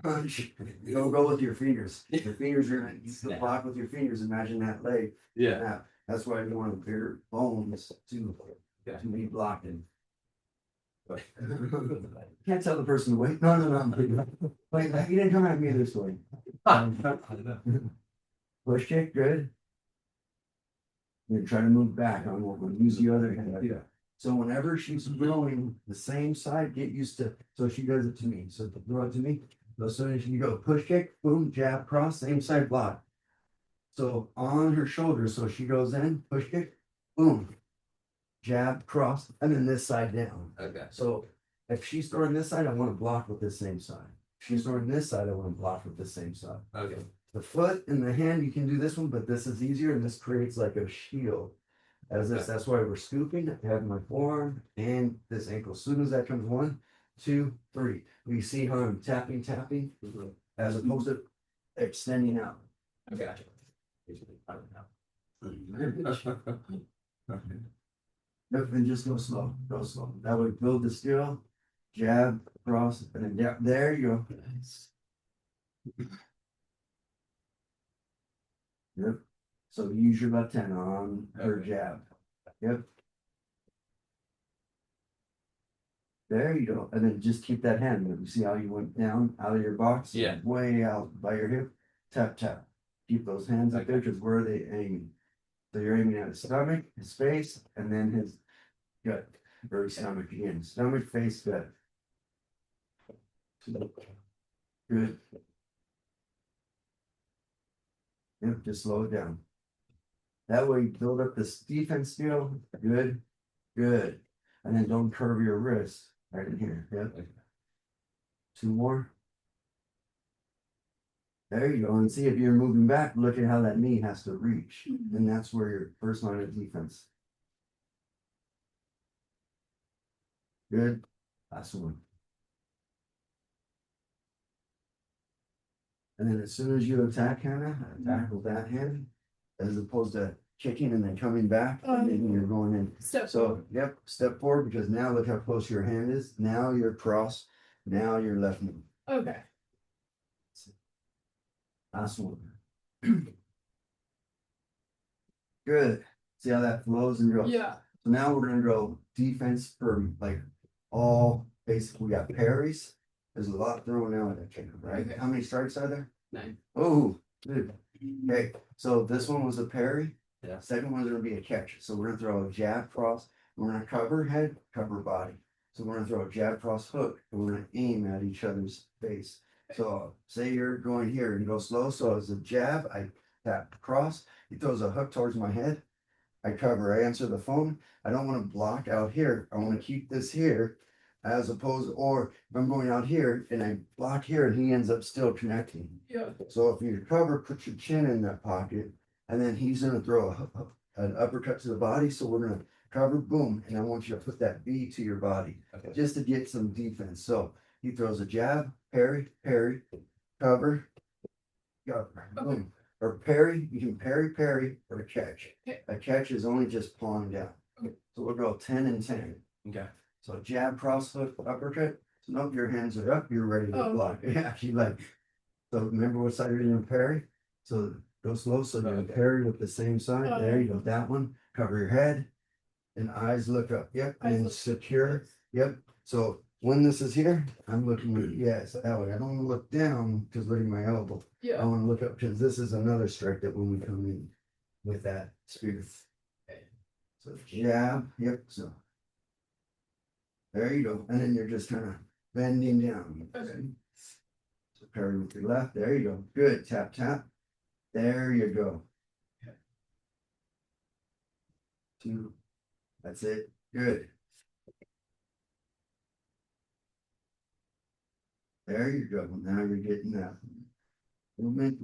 Punch. You don't go with your fingers. Your fingers are you block with your fingers. Imagine that leg. Yeah. Now, that's why you want bigger bones to be blocking. Can't tell the person to wait. No, wait, you didn't come at me this way. Push kick, good. Then try to move back on what we'll use the other hand. Yeah. So whenever she's throwing the same side, get used to, so she does it to me. So throw it to me. So as soon as you go push kick, boom, jab, cross, same side block. So on her shoulder, so she goes in, push kick, boom, jab, cross, and then this side down. Okay. So if she's throwing this side, I want to block with this same side. If she's throwing this side, I want to block with the same side. Okay. The foot and the hand, you can do this one, but this is easier and this creates like a shield. As this, that's why we're scooping. I have my forearm and this ankle. As soon as that comes 1, 2, 3. We see how I'm tapping, as opposed to extending out. Okay. Yep, and just go slow, go slow. That would build the skill. Jab, cross, and then yeah, there you go. Yep. So use your left hand on her jab. Yep. There you go. And then just keep that hand. You see how you went down out of your box? Yeah. Way out by your hip. Tap, tap. Keep those hands up there because where are they aiming? So you're aiming at his stomach, his face, and then his gut. Or his stomach again. Stomach, face, gut. Good. Yep, just slow it down. That way you build up this defense skill. Good, good. And then don't curve your wrist right in here. Yep. 2 more. There you go. And see if you're moving back, look at how that knee has to reach. And that's where your first line of defense. Good. Last one. And then as soon as you attack Hannah, attack with that hand, as opposed to kicking and then coming back, and then you're going in. Step. So, yep, step forward, because now look how close your hand is. Now you're cross. Now you're left knee. Okay. Last one. Good. See how that flows and goes? Yeah. So now we're gonna go defense for like all basic. We got parries. There's a lot thrown out at you, right? Okay. How many strikes are there? 9. Oh, good. Okay, so this one was a parry. Yeah. Second one's gonna be a catch. So we're gonna throw a jab cross. We're gonna cover head, cover body. So we're gonna throw a jab cross hook, and we're gonna aim at each other's face. So say you're going here and go slow. So as a jab, I tap cross. He throws a hook towards my head. I cover. I answer the phone. I don't want to block out here. I want to keep this here, as opposed, or if I'm going out here and I block here and he ends up still connecting. Yeah. So if you cover, put your chin in that pocket, and then he's gonna throw an uppercut to the body. So we're gonna cover, boom, and I want you to put that B to your body, Okay. just to get some defense. So he throws a jab, parry, parry, cover, cover, boom. Or parry, you can parry, or a catch. Okay. A catch is only just pawing down. Okay. So we'll go 10 and 10. Okay. So jab, cross hook, uppercut. So nope, your hands are up, you're ready to Oh. block. Yeah, you like. So remember what side you're gonna parry? So go slow, so you're gonna Okay. parry with the same side. There you go, that one. Cover your head and eyes look up. Yep, Eyes and look secure. Yep. So when this is here, I'm looking at, yes, that way. I don't wanna look down because look at my elbow. I Yeah. wanna look up because this is another strike that when we come in with that spear. So jab, yep, so. There you go. And then you're just kind of bending down. Okay. So parry with your left. There you go. Good. Tap, tap. There you go. Okay. 2. That's it. Good. There you go. Now you're getting that movement.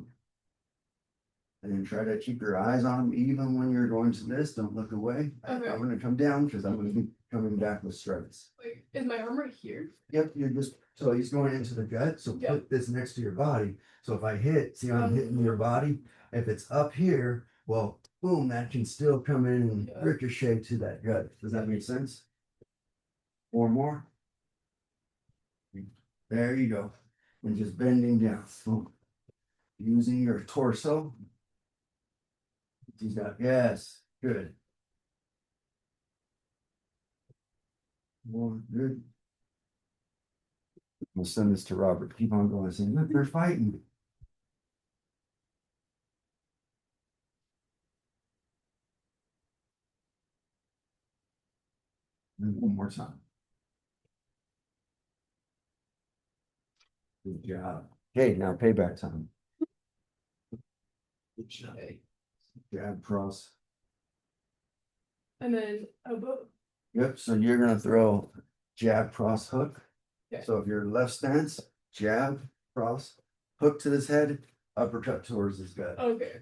And then try to keep your eyes on them even when you're going to this. Don't look away. Okay. I'm going to come down because I'm going to be coming back with strikes. Like, is my arm right here? Yep, you're just, so he's going into the gut, so Yeah. put this next to your body. So if I hit, see how I'm hitting your body? If it's up here, well, boom, that can still come in and Yeah. ricochet to that gut. Does that make sense? Or more? There you go. And just bending down. Boom. Using your torso. He's got, yes, good. More, good. We'll send this to Robert. Keep on going. Saying, look, they're fighting. And one more time. Good job. Okay, now payback time. Good job. Jab cross. And then elbow. Yep, so you're gonna throw jab cross hook. Okay. So if you're left stance, jab cross, hook to his head, uppercut towards his gut. Okay.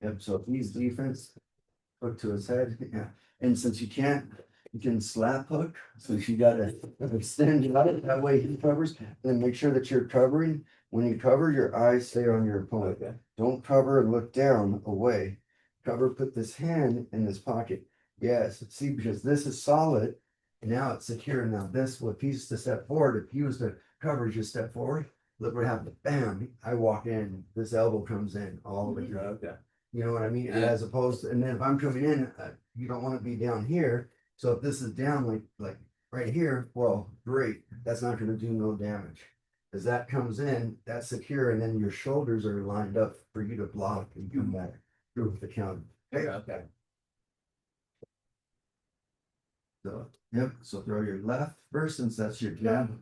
Yep, so if he's defense, hook to his head, yeah. And since you can't, you can slap hook, so you gotta extend it out, that way he covers, and make sure that you're covering. When you cover, your eyes stay on your opponent. Okay. Don't cover and look down away. Cover, put this hand in this pocket. Yes, see, because this is solid, and now it's secure. Now this, if he's to step forward, if he was to cover, just step forward, look what happened, bam, I walk in, this elbow comes in all the way through. Okay. You know what I mean? Yeah. As opposed to, and then if I'm coming in, you don't want to be down here. So if this is down like right here, well, great. That's not going to do no damage. As that comes in, that's secure, and then your shoulders are lined up for you to block and come back through with the counter. Okay. Okay. So, yep. So throw your left first, since that's your jab.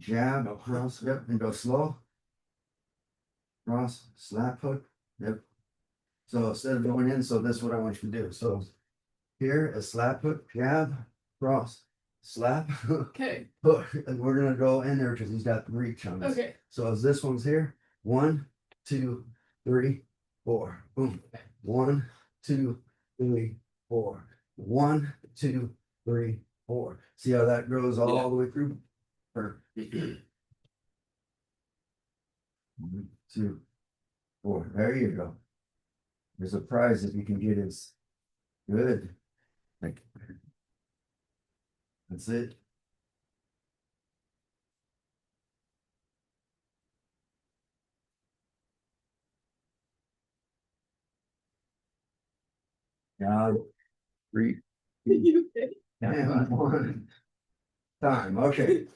Jab, cross, yep, and go slow. Cross, slap hook, yep. So instead of going in, so this is what I want you to do. So here, a slap hook, jab, cross, slap, Okay. hook, and we're gonna go in there because he's got the reach on this. Okay. So as this one's here, 1, 2, 3, 4, boom. 1, 2, 3, 4. 1, 2, 3, 4. See how that goes all Yeah. the way through? Perfect. 1, 2, 4. There you go. There's a prize if you can get as good. Like, that's it. Now, three, You okay? and one time. Okay.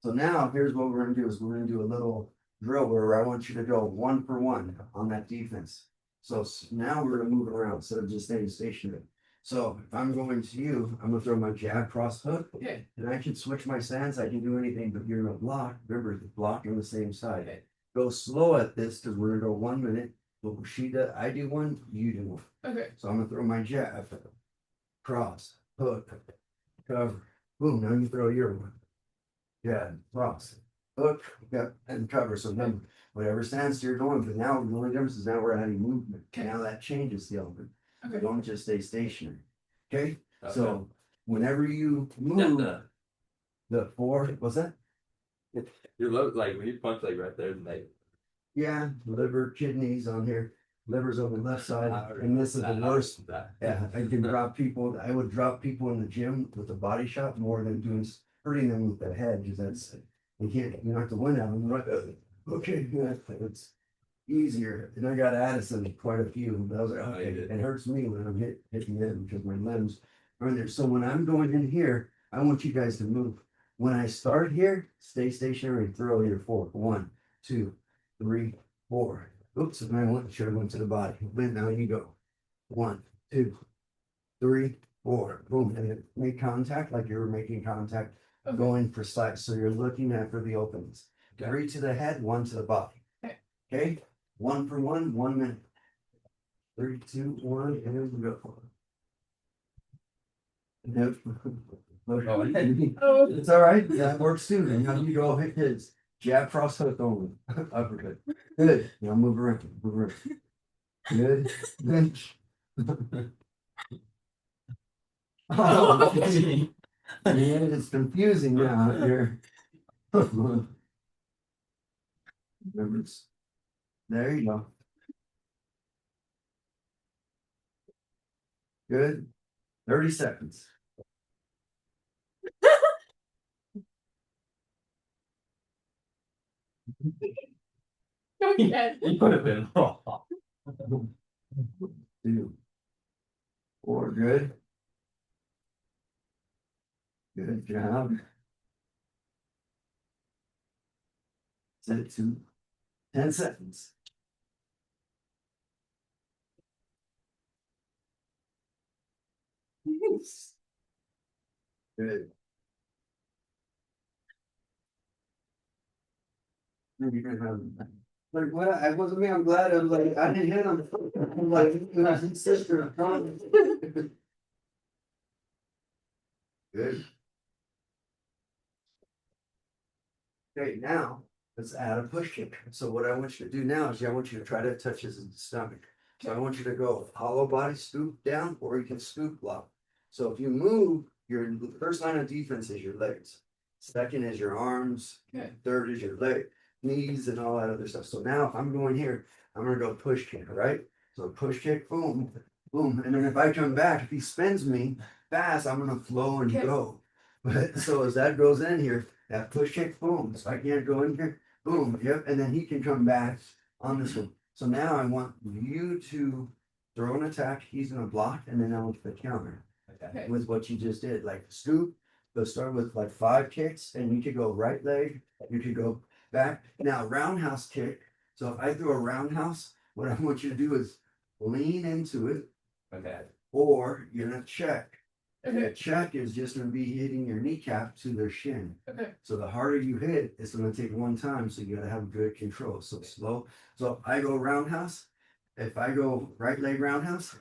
So now here's what we're gonna do is we're gonna do a little drill where I want you to go 1 for 1 on that defense. So now we're gonna move around instead of just staying stationary. So if I'm going to you, I'm gonna throw my jab cross hook. Okay. And I can switch my stance. I can do anything, but you're gonna block. Remember, block on the same side. Okay. Go slow at this because we're gonna go 1 minute. But I do one, you do one. Okay. So I'm gonna throw my jab, cross, hook, cover. Boom, now you throw your one. Yeah, cross, hook, yep, and cover. So then whatever stance you're going, but now the only difference is now we're adding movement. Okay. Now that changes the element. Okay. Don't just stay stationary. Okay? Okay. So whenever you move Yeah, the four, what's that? your low, like when you punch like right there, like Yeah, liver, kidneys on here. Liver's on the left side, and this is the worst. Yeah, I can drop people. I would drop people in the gym with a body shot more than hurting them with the head, because that's you can't. You don't have to win at them. Right? Okay, yeah, it's easier. And I got Addison quite a few. But I was like, Oh, you okay, did. it hurts me when I'm hitting them because my limbs are in there. So when I'm going in here, I want you guys to move. When I start here, stay stationary and throw your four. 1, 2, 3, 4. Oops, should have went to the body. But now you go. 1, 2, 3, 4. Boom. And then make contact like you were making contact, Okay. going precise. So you're looking at for the openings. Okay. 3 to the head, 1 to the body. Okay. Okay? 1 for 1, 1 minute. 3, 2, 1, and here we go. Nope. Oh. It's all right. That works too. Then how do you go hit his jab cross hook only? Uppercut. Good. Now move around. Move around. Good. Good. Oh, okay. Man, it's confusing now. You're remember there you go. Good. 30 seconds. Okay. you could have been wrong. 2, 4. Good. Good job. Set it to 10 seconds. Good. Maybe you're gonna have like what I wasn't me, I'm glad I was like I didn't hit him. I'm like it was his sister. Good. Okay, now let's add a push kick. So what I want you to do now is I want you to try to touch his stomach. So I want you to go hollow body scoop down, or you can scoop block. So if you move, your first line of defense is your legs. Second is your arms. Okay. Third is your leg, knees, and all that other stuff. So now if I'm going here, I'm gonna go push kick, right? So push kick, boom, boom. And then if I come back, if he spins me fast, I'm gonna flow and Okay. go. But so as that goes in here, that push kick, boom. So I can't go in here, boom, yep. And then he can come back on this one. So now I want you to throw an attack, he's gonna block, and then I want the counter. Okay. With what you just did, like scoop, go start with like 5 kicks, and you could go right leg, you could go back. Now roundhouse kick. So if I throw a roundhouse, what I want you to do is lean into it, Okay. or you're gonna check. And Okay. a check is just gonna be hitting your kneecap to their shin. Okay. So the harder you hit, it's gonna take one time. So you gotta have good control. So slow. So I go roundhouse. If I go right leg roundhouse,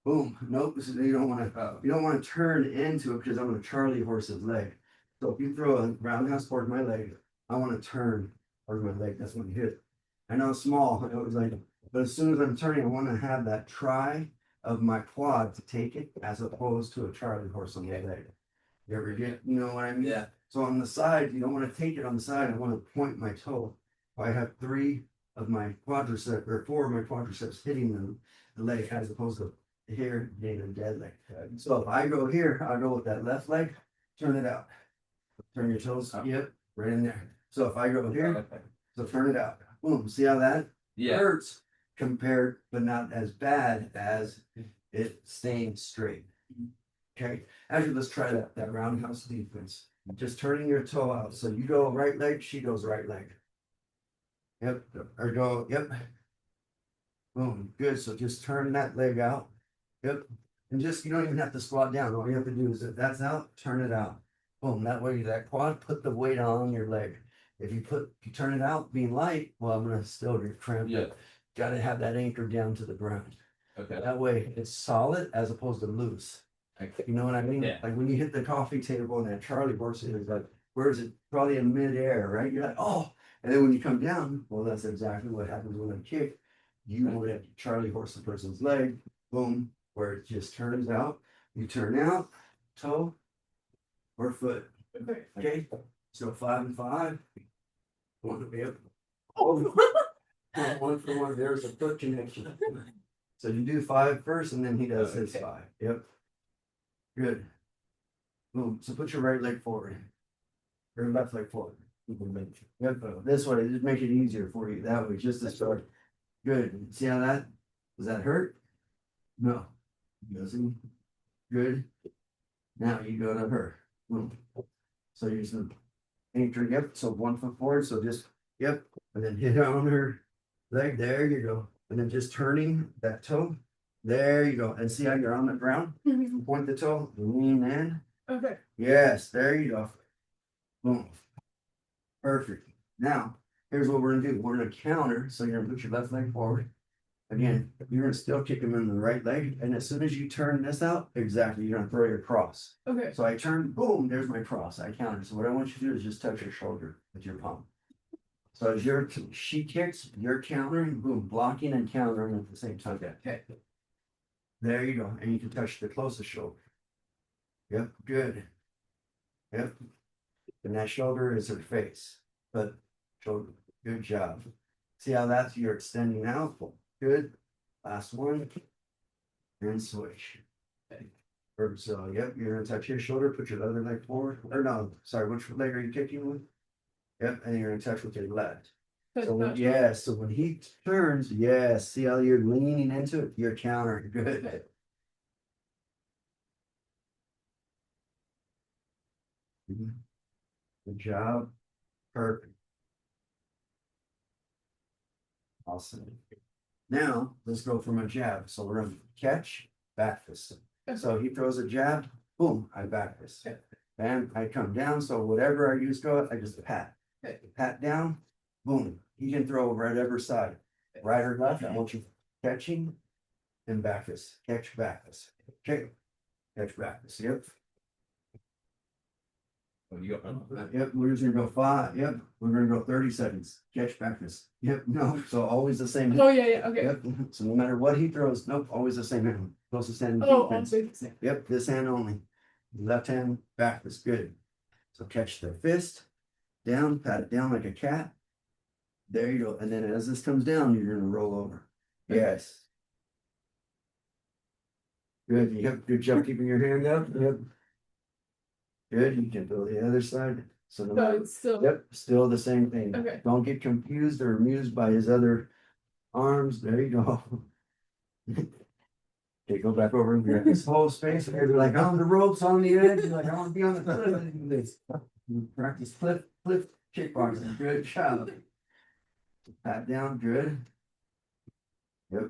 boom. Nope. So you don't want to turn into it because I'm gonna Charlie horse his leg. So if you throw a roundhouse towards my leg, I want to turn towards my leg. That's when you hit it. I know it's small. It was like, but as soon as I'm turning, I want to have that try of my quad to take it, as opposed to a Charlie horse on my leg. You ever get, you know what I mean? Yeah. So on the side, you don't want to take it on the side. I want to point my toe. I have 3 of my quadriceps or 4 of my quadriceps hitting them. the leg as opposed to here being a dead leg. So if I go here, I'll go with that left leg, turn it out. Turn your toes, yep, right in there. So if I go here, Okay. so turn it out. Boom, see how that Yeah. hurts compared, but not as bad as it staying straight. Okay, actually, let's try that roundhouse defense. Just turning your toe out. So you go right leg, she goes right leg. Yep, or go, yep. Boom, good. So just turn that leg out. Yep. And just, you don't even have to squat down. All you have to do is if that's out, turn it out. Boom, that way that quad, put the weight on your leg. If you turn it out being light, well, I'm gonna still get cramped. Yeah. Gotta have that anchor down to the ground. Okay. That way it's solid as opposed to loose. You know what I mean? Yeah. Like when you hit the coffee table and that Charlie horse is like, where is it? Probably in midair, right? You're like, oh, and then when you come down, well, that's exactly what happens when I kick. You want to Charlie horse the person's leg, boom, where it just turns out. You turn out, toe or foot. Okay. Okay, so 5 and 5. One to be up. Oh. One for one. There's a foot connection. So you do 5 first, and then he does his Okay. 5. Yep. Good. Boom. So put your right leg forward. Or left leg forward. Yep. This way, just make it easier for you. That way, just to start. Good. See how that? Does that hurt? No. Doesn't. Good. Now you go to her. Boom. So you're just anchor. Yep. So 1 foot forward. So just yep. And then hit on her leg. There you go. And then just turning that toe. There you go. And see how you're on the ground? Mhm. Point the toe, lean in. Okay. Yes, there you go. Boom. Perfect. Now, here's what we're gonna do. We're gonna counter. So you're gonna put your left leg forward. Again, you're gonna still kick him in the right leg. And as soon as you turn this out, exactly, you're gonna throw your cross. Okay. So I turn, boom, there's my cross. I counter. So what I want you to do is just touch your shoulder with your palm. So as she kicks, you're countering, boom, blocking and countering at the same time. Okay. There you go. And you can touch the closest shoulder. Yep, good. Yep. And that shoulder is her face. But shoulder, good job. See how that's you're extending out? Good. Last one. And switch. Okay. So yep, you're gonna touch his shoulder, put your other leg forward. Or no, sorry, which leg are you kicking with? Yep, and you're in touch with your left. So when, yes, so when he turns, yes, see how you're leaning into it, you're countering. Good. Good job. Perfect. Awesome. Now let's go from a jab. So we're gonna catch, back fist. So he throws a jab, boom, I back fist. And I come down. So whatever I use go, I just pat. Pat down, boom. He can throw whatever side, right or left. I want you catching and back fist. Catch, back fist. Okay. Catch, back fist. Yep. Oh, you go. Yep, we're just gonna go 5. Yep, we're gonna go 30 seconds. Catch practice. Yep, no, so always the same. Oh yeah, yeah. Okay. Yep, so no matter what he throws, nope, always the same hand. Closest hand. Oh, defense. also. Yep, this hand only. Left hand back is good. So catch the fist down, pat it down like a cat. There you go. And then as this comes down, you're gonna roll over. Yes. Good. Yep, good job keeping your hand up. Yep. Good, you can go the other side. So no So matter, it's still. yep, still the same thing. Okay. Don't get confused or amused by his other arms. There you go. Okay, go back over and grab this whole space. And you're like, on the ropes on the edge. You're like, I want to be on the cliff. Practice cliff kickboxing. Good job. Pat down, good. Yep.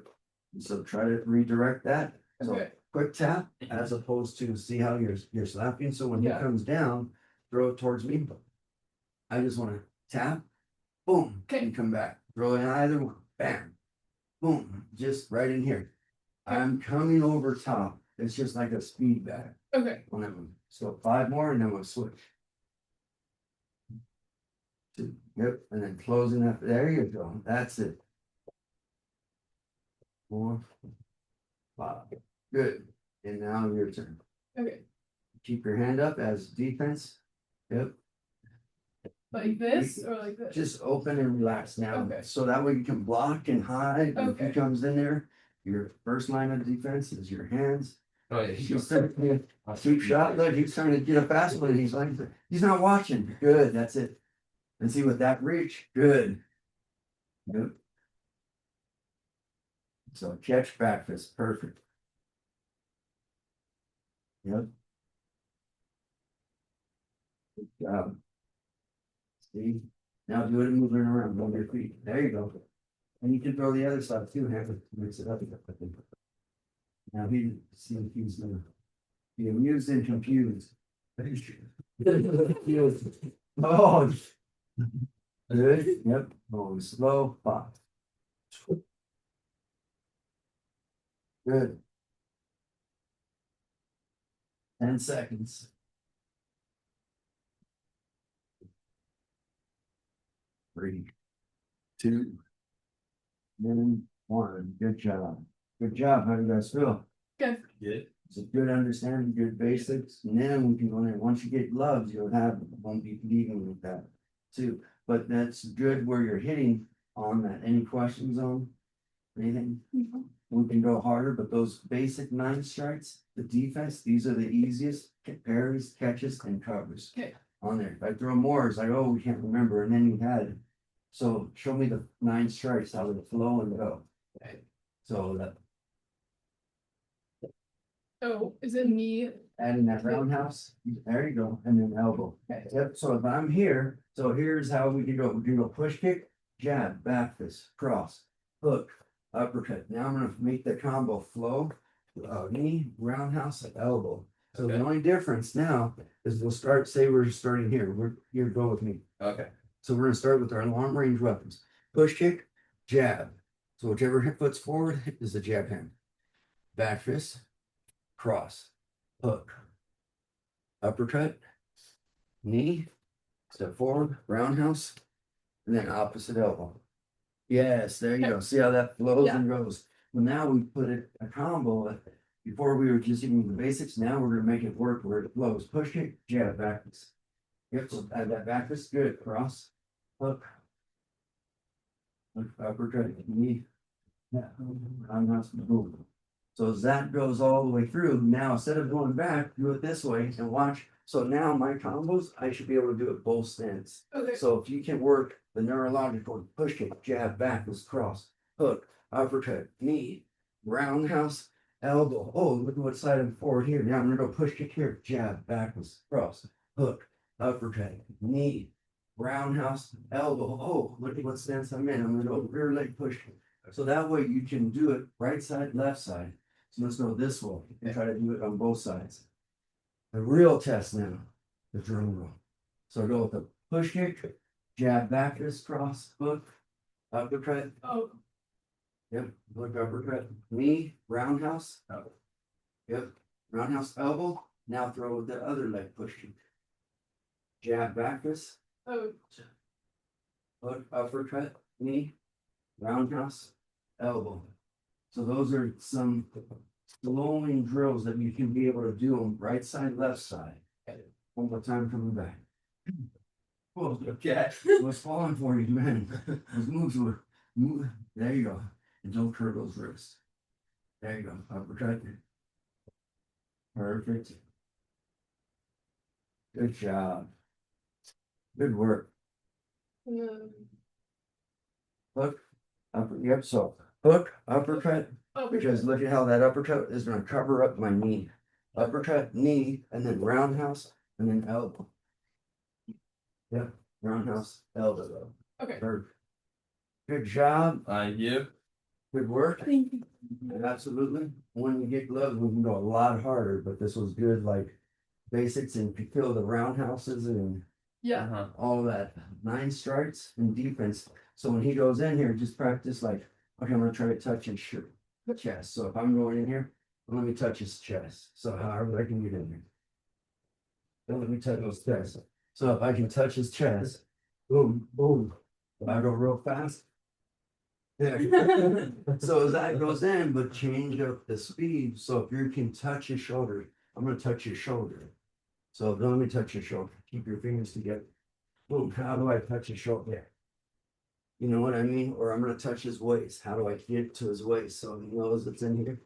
So try to redirect that. So Okay. quick tap as opposed to see how you're slapping. So when Yeah. he comes down, throw it towards me. I just want to tap, boom, Okay. and come back. Throw in either one, bam, boom, just right in here. Okay. I'm coming over top. It's just like a speed bag Okay. on that one. So 5 more and then we'll switch. 2, yep, and then closing up. There you go. That's it. 4, 5. Good. And now your turn. Okay. Keep your hand up as defense. Yep. Like this or like this? Just open and relax now. Okay. So that way you can block and hide. If Okay. he comes in there, Your first line of defense is your hands. Oh yeah. He's starting a sweep shot. Look, he's trying to get a fast one. He's like, he's not watching. Good, that's it. And see with that reach, good. Yep. So catch back fist, perfect. Yep. Good job. See, now do it and moving around on your feet. There you go. And you can throw the other side too, have it mix it up. Now he see if he's gonna be amused and confused. Oh, good. Yep. Going slow. Pop. Good. 10 seconds. 3, 2, and 1. Good job. Good job. How do you guys feel? Good. Good. It's a good understanding, good basics, and then we can go in. Once you get gloves, won't be leaving with that too. But that's good where you're hitting on that. Any questions on anything? We can go harder, but those basic 9 strikes, the defense, these are the easiest parries, catches, and covers. Okay. On there. If I throw more, it's like, oh, we can't remember, and then you had it. So show me the 9 strikes, how they flow and go. Okay. So that Oh, is it me? adding that roundhouse, there you go, and then elbow. Okay. Yep, so if I'm here, so here's how we can go. We can go push kick, jab, back fist, cross, hook, uppercut. Now I'm gonna make the combo flow. Knee, roundhouse, elbow. So the Okay. only difference now is we'll start, say we're starting here. We're here, go with me. Okay. So we're gonna start with our long range weapons. Push kick, jab. So whichever hip foot's forward is the jab hand. Back fist, cross, hook, uppercut, knee, step forward, roundhouse, and then opposite elbow. Yes, there you go. See how that flows and goes. Well, now we put it a combo. Before we were just using the basics. Now we're gonna make it work where it flows. Push kick, jab, back fist. Yep, so add that back fist. Good. Cross, hook, uppercut, knee. Yeah, roundhouse, boom. So as that goes all the way through, now instead of going back, do it this way and watch. So now my combos, I should be able to do it both stands. Okay. So if you can work the neurological push kick, jab, backwards, cross, hook, uppercut, knee, roundhouse, elbow. Oh, look at what side I'm forward here. Now I'm gonna go push kick here, jab, backwards, cross, hook, uppercut, knee, roundhouse, elbow. Oh, look at what stance I'm in. I'm gonna go rear leg push kick. So that way you can do it right side, left side. So let's go this way and try to do it on both sides. The real test now, the drum roll. So go with the push kick, jab, back fist, cross, hook, uppercut. Oh, Yep, look uppercut, knee, roundhouse. Yep, roundhouse elbow. Now throw with the other leg push kick. Jab, back fist, oh, hook, uppercut, knee, roundhouse, elbow. So those are some flowing drills that you can be able to do on right side, left side. One more time coming back. Whoa, Okay. what's falling for you, man? Those moves were move. There you go. And don't curl those wrists. There you go. Uppercut. Perfect. Good job. Good work. Hook, yep, so hook, uppercut, oh, because look at how that uppercut is gonna cover up my knee. Uppercut, knee, and then roundhouse, and then elbow. Yep, roundhouse, elbow. okay. Perfect. Good job, Thank you. good work, Thank you. absolutely. When we get gloves, we can go a lot harder, but this was good, like basics and you kill the roundhouses and Yeah. Uh-huh. all that. 9 strikes and defense. So when he goes in here, just practice like, okay, I'm gonna try to touch his chest. So if I'm going in here, let me touch his chest. So however I can get in there. Don't let me touch his chest. So if I can touch his chest, boom, boom. If I go real fast. Yeah. So as that goes in, but change up the speed. So if you can touch his shoulder, I'm gonna touch your shoulder. So don't let me touch your shoulder. Keep your fingers together. Boom. How do I touch your shoulder? You know what I mean? Or I'm gonna touch his waist. How do I get to his waist so he knows it's in here?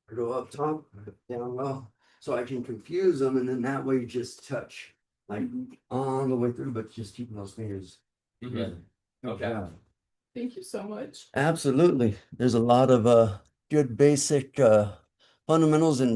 I go up top, down low, so I can confuse them, and then that way you just touch like on the way through, but just keeping those fingers together. Okay. Thank you so much. Absolutely. There's a lot of good basic fundamentals and